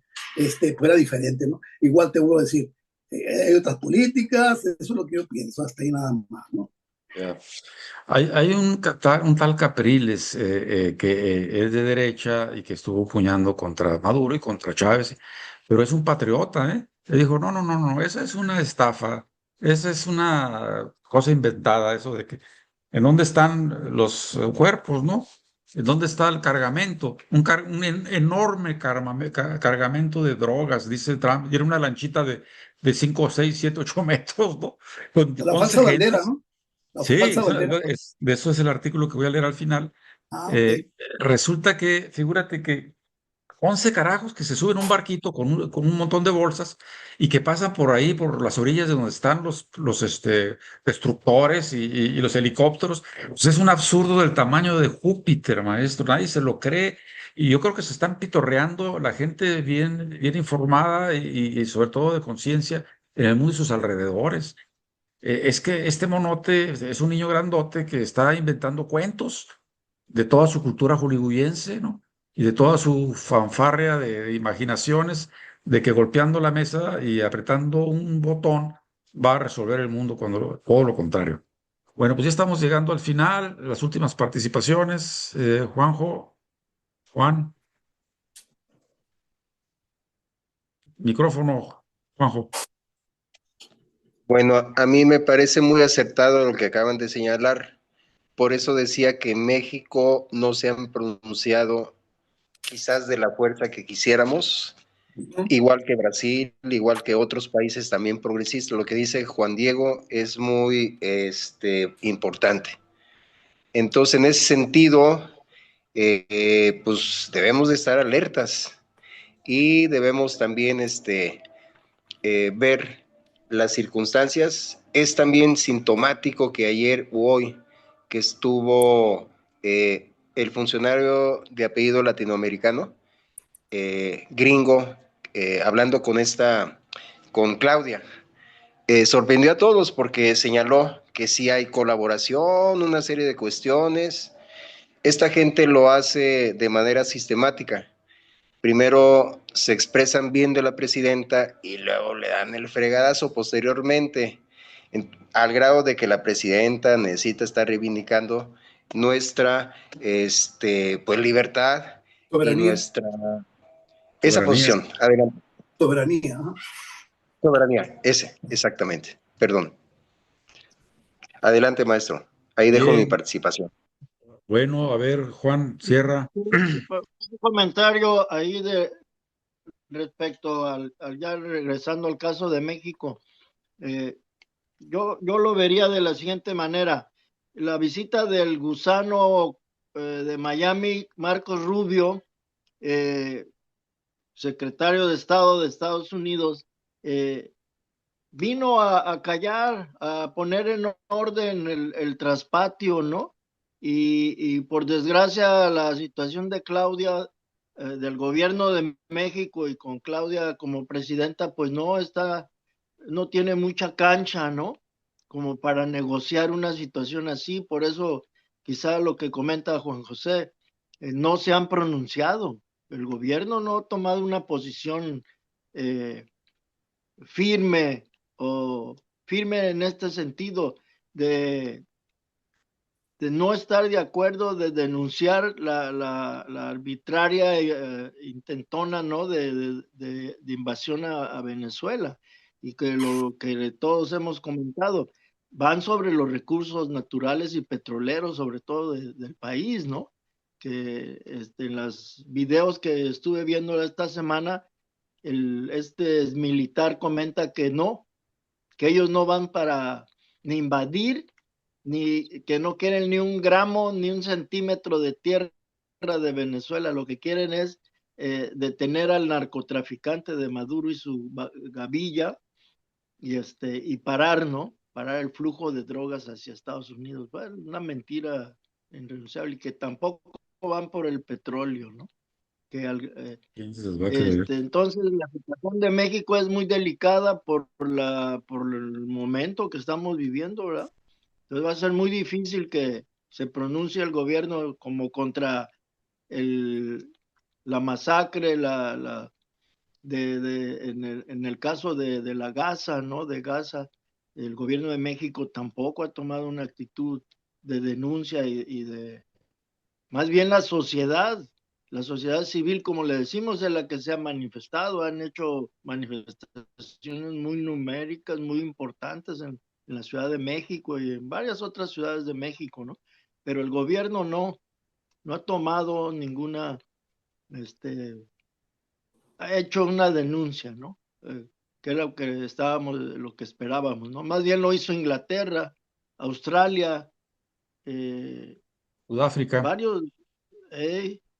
fuera diferente, ¿no? Igual te vuelvo a decir, hay otras políticas, eso es lo que yo pienso, hasta ahí nada más, ¿no? yeah. Hay un tal Capriles que es de derecha y que estuvo puñando contra Maduro y contra Chávez, pero es un patriota, ¿eh? Le dijo, no, no, no, no, esa es una estafa, esa es una cosa inventada, eso de que, ¿en dónde están los cuerpos, no? ¿En dónde está el cargamento? Un enorme cargamento de drogas, dice Trump, y era una lanchita de 5, 6, 7, 8 metros, ¿no? Con La 11 falsa bandera, gentes. ¿no? La Sí, falsa bandera. de eso es el artículo que voy a leer al final. Ah, ok. Eh, Resulta que, figúrate que 11 carajos que se suben a un barquito con un montón de bolsas y que pasan por ahí, por las orillas de donde están los destructores y los helicópteros. Pues es un absurdo del tamaño de Júpiter, maestro. Nadie se lo cree. Y yo creo que se están pitorreando la gente bien informada y sobre todo de conciencia en el mundo y sus alrededores. Es que este monote es un niño grandote que está inventando cuentos de toda su cultura hollywoodense, ¿no? Y de toda su fanfarria de imaginaciones, de que golpeando la mesa y apretando un botón va a resolver el mundo cuando todo lo contrario. Bueno, pues ya estamos llegando al final, las últimas participaciones. Juanjo, Juan, micrófono, Juanjo. Bueno, a mí me parece muy acertado lo que acaban de señalar. Por eso decía que en México no se han pronunciado quizás de la fuerza que quisiéramos, igual que Brasil, igual que otros países también progresistas. Lo que dice Juan Diego es muy importante. Entonces, en ese sentido, pues debemos de estar alertas y debemos también ver las circunstancias. Es también sintomático que ayer u hoy que estuvo el funcionario de apellido latinoamericano, gringo, hablando con Claudia, sorprendió a todos porque señaló que sí hay colaboración, una serie de cuestiones. Esta gente lo hace de manera sistemática. Primero se expresan bien de la presidenta y luego le dan el fregadazo posteriormente, al grado de que la presidenta necesita estar reivindicando nuestra pues, libertad y Soberanía. nuestra... Esa Soberanía. posición. Adelante. Soberanía. Ajá. Soberanía, exactamente. Perdón. Adelante, maestro. Ahí dejo mi Bien, participación. bueno, a ver, Juan, cierra. Un comentario ahí respecto ya regresando al caso de México. Yo lo vería de la siguiente manera. La visita del gusano de Miami, Marcos Rubio, secretario de Estado de Estados Unidos, vino a callar, a poner en orden el traspatio, ¿no? Y por desgracia la situación de Claudia, del gobierno de México y con Claudia como presidenta, pues no tiene mucha cancha, ¿no? Como para negociar una situación así. Por eso quizá lo que comenta Juan José, no se han pronunciado. El gobierno no ha tomado una posición firme o firme en este sentido de no estar de acuerdo, de denunciar la arbitraria intentona, ¿no? de invasión a Venezuela, y que lo que todos hemos comentado, van sobre los recursos naturales y petroleros, sobre todo del país, ¿no? Que en los videos que estuve viendo esta semana, este militar comenta que no, que ellos no van para ni invadir, ni que no quieren ni un gramo, ni un centímetro de tierra de Venezuela. Lo que quieren es detener al narcotraficante de Maduro y su gavilla y parar, ¿no? Parar el flujo de drogas hacia Estados Unidos. Bueno, una mentira irrenunciable, y que tampoco van por el petróleo, ¿no? ¿Quién se los va a creer? Entonces la situación de México es muy delicada por el momento que estamos viviendo, ¿verdad? Entonces va a ser muy difícil que se pronuncie el gobierno como contra la masacre, en el caso de la Gaza, ¿no? De Gaza, el gobierno de México tampoco ha tomado una actitud de denuncia y más bien la sociedad civil, como le decimos, es la que se ha manifestado. Han hecho manifestaciones muy numéricas, muy importantes en la Ciudad de México y en varias otras ciudades de México, ¿no? Pero el gobierno no ha tomado ninguna, ha hecho una denuncia, ¿no? Que era lo que esperábamos, ¿no? Más bien lo hizo Inglaterra, Australia, Sudáfrica.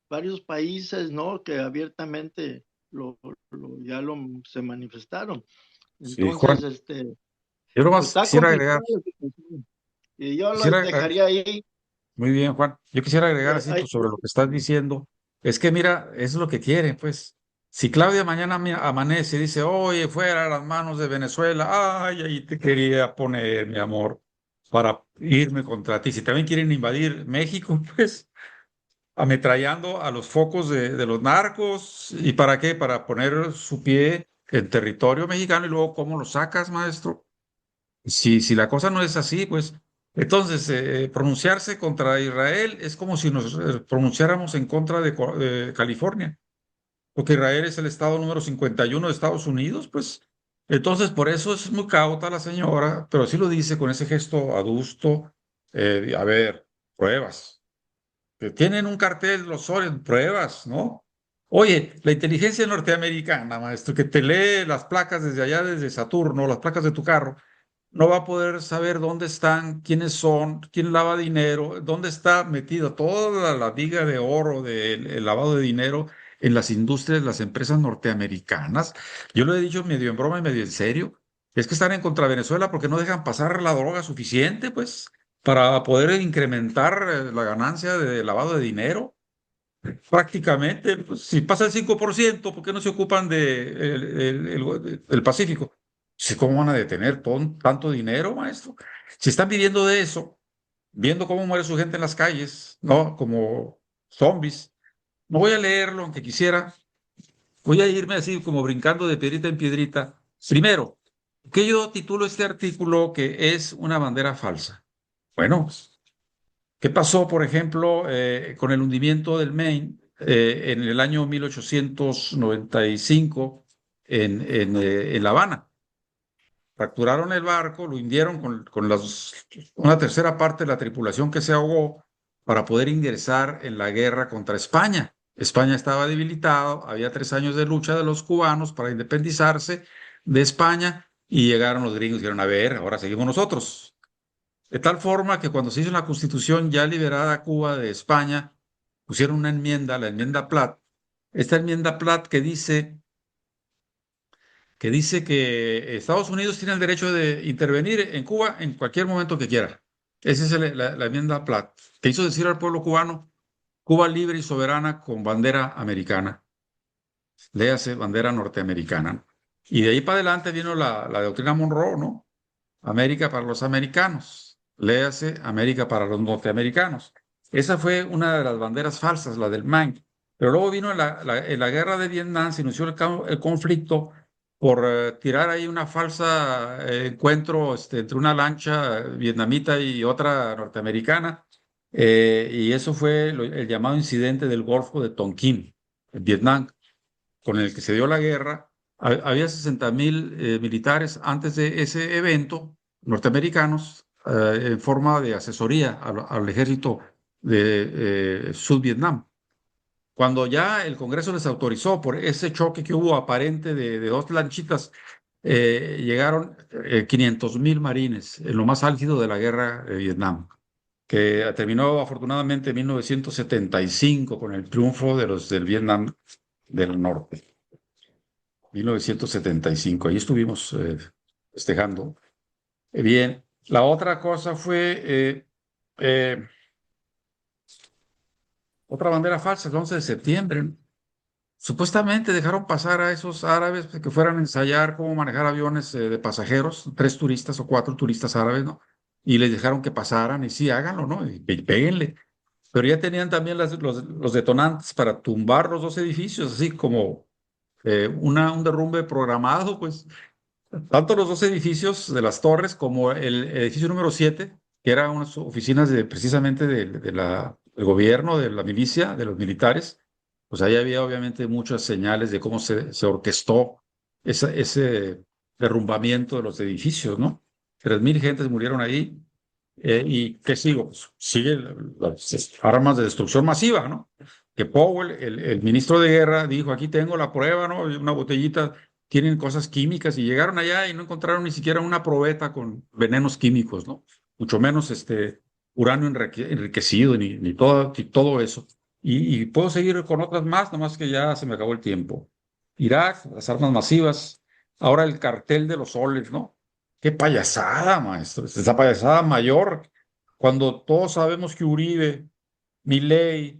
varios países, ¿no? Que abiertamente se manifestaron. Sí, Juan, Entonces, yo pues nomás está quisiera complicada agregar, la situación. Y yo lo dejaría ahí. muy bien, Juan, yo quisiera agregar así Ahí- pues, sobre lo que estás diciendo. Es que mira, eso es lo que quieren, pues. Si Claudia mañana amanece y dice, oye, fuera las manos de Venezuela, ay, ahí te quería poner, mi amor, para irme contra ti. Si también quieren invadir México, pues ametrallando a los focos de los narcos. ¿Y para qué? Para poner su pie en territorio mexicano y luego, ¿cómo lo sacas, maestro? Si la cosa no es así, pues entonces pronunciarse contra Israel es como si nos pronunciáramos en contra de California, porque Israel es el estado número 51 de Estados Unidos, pues entonces por eso es muy cauta la señora, pero sí lo dice con ese gesto adusto, a ver, pruebas, que tienen un cartel, los Soren, pruebas, ¿no? Oye, la inteligencia norteamericana, maestro, que te lee las placas desde allá, desde Saturno, las placas de tu carro, no va a poder saber dónde están, quiénes son, quién lava dinero, dónde está metida toda la viga de oro del el lavado de dinero en las industrias, las empresas norteamericanas. Yo lo he dicho medio en broma y medio en serio. Es que están en contra de Venezuela porque no dejan pasar la droga suficiente, pues, para poder incrementar la ganancia de lavado de dinero. Prácticamente, pues, si pasa el 5%, ¿por qué no se ocupan del Pacífico? Sí, ¿cómo van a detener tanto dinero, maestro? Si están viviendo de eso, viendo cómo muere su gente en las calles, ¿no? Como zombies. No voy a leerlo, aunque quisiera. Voy a irme así como brincando de piedrita en piedrita. Primero, ¿qué yo titulo este artículo que es una bandera falsa? Bueno, ¿Qué pasó, por ejemplo, con el hundimiento del Maine en el año 1895 en La Habana? Fracturaron el barco, lo hundieron con una tercera parte de la tripulación que se ahogó para poder ingresar en la guerra contra España. España estaba debilitado, había 3 años de lucha de los cubanos para independizarse de España y llegaron los gringos y dijeron, a ver, ahora seguimos nosotros. De tal forma que cuando se hizo la constitución ya liberada Cuba de España, pusieron una enmienda, la enmienda Platt. Esta enmienda Platt que dice que Estados Unidos tiene el derecho de intervenir en Cuba en cualquier momento que quiera. Esa es la enmienda Platt, que hizo decir al pueblo cubano, Cuba libre y soberana con bandera americana, léase bandera norteamericana. Y de ahí para adelante vino la doctrina Monroe, ¿no? América para los americanos, léase América para los norteamericanos. Esa fue una de las banderas falsas, la del Maine. Pero luego vino en la guerra de Vietnam, se inició el conflicto por tirar ahí una falsa encuentro entre una lancha vietnamita y otra norteamericana. Y eso fue el llamado incidente del Golfo de Tonkin, en Vietnam, con el que se dio la guerra. Había 60.000 militares antes de ese evento, norteamericanos, en forma de asesoría al ejército de Sud-Vietnam. Cuando ya el Congreso les autorizó por ese choque que hubo aparente de dos lanchitas, llegaron 500.000 marines en lo más álgido de la guerra de Vietnam, que terminó afortunadamente en 1975 con el triunfo de los del Vietnam del Norte. 1975, ahí estuvimos festejando. Bien, la otra cosa fue otra bandera falsa, el 11 de septiembre. Supuestamente dejaron pasar a esos árabes que fueran a ensayar cómo manejar aviones de pasajeros, 3 turistas o 4 turistas árabes, ¿no? Y les dejaron que pasaran y sí, háganlo, ¿no? Y péguenle. Pero ya tenían también los detonantes para tumbar los 2 edificios, así como un derrumbe programado, pues. Tanto los 2 edificios de las torres como el edificio número 7, que eran unas oficinas precisamente del gobierno, de la milicia, de los militares, pues ahí había obviamente muchas señales de cómo se orquestó ese derrumbamiento de los edificios, ¿no? 3.000 gentes murieron ahí. ¿Y qué sigo? Pues sigue las armas de destrucción masiva, ¿no? Que Powell, el ministro de guerra, dijo, aquí tengo la prueba, ¿no? Una botellita, tienen cosas químicas, y llegaron allá y no encontraron ni siquiera una probeta con venenos químicos, ¿no? Mucho menos uranio enriquecido, ni todo eso. Y puedo seguir con otras más, nomás que ya se me acabó el tiempo. Irak, las armas masivas, ahora el cartel de los soles, ¿no? Qué payasada, maestro. Esa payasada mayor, cuando todos sabemos que Uribe, Milei,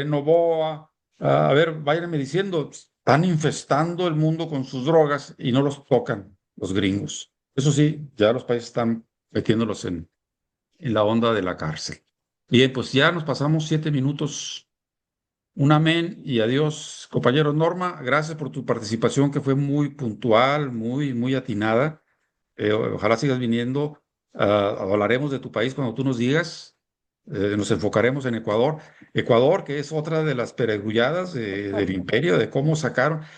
Noboa, a ver, váyanme diciendo, están infestando el mundo con sus drogas y no los tocan los gringos. Eso sí, ya los países están metiéndolos en la onda de la cárcel. Bien, pues ya nos pasamos 7 minutos. Un amén y adiós, compañero Norma. Gracias por tu participación, que fue muy puntual, muy atinada. Ojalá sigas viniendo. Hablaremos de tu país cuando tú nos digas. Nos enfocaremos en Ecuador. Ecuador, que es otra de las perogrulladas del imperio, de cómo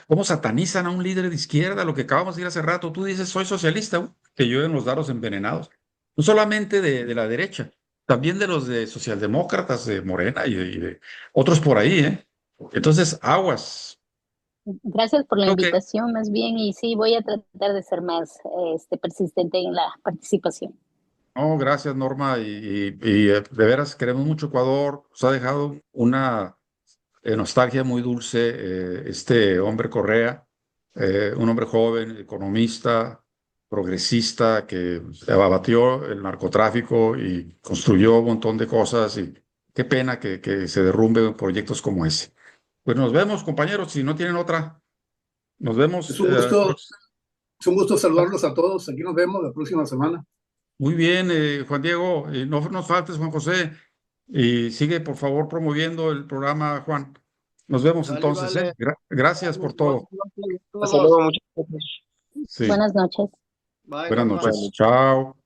cómo satanizan a un líder de izquierda, lo que acabamos de ir hace rato. Tú dices, soy socialista, que llueven los dardos envenenados. No solamente de la derecha, también de los de socialdemócratas, de Morena y de otros por ahí, ¿eh? Entonces, aguas. Gracias por la Creo que invitación, más bien, y sí, voy a tratar de ser más persistente en la participación. No, gracias Norma, de veras queremos mucho Ecuador. Nos ha dejado una nostalgia muy dulce este hombre Correa, un hombre joven, economista, progresista, que abatió el narcotráfico y construyó un montón de cosas, y qué pena que se derrumbe proyectos como ese. Pues nos vemos, compañeros, si no tienen otra, nos vemos. Es un gusto saludarlos a todos. Aquí nos vemos la próxima semana. Muy bien, Juan Diego, no nos faltes, Juan José, y sigue por favor promoviendo el programa, Juan. Nos vemos Vale, entonces, ¿eh? vale. Gracias por todo. Hasta luego, muchas gracias. Sí, Buenas noches. Bye, buenas Norma. noches. Chao.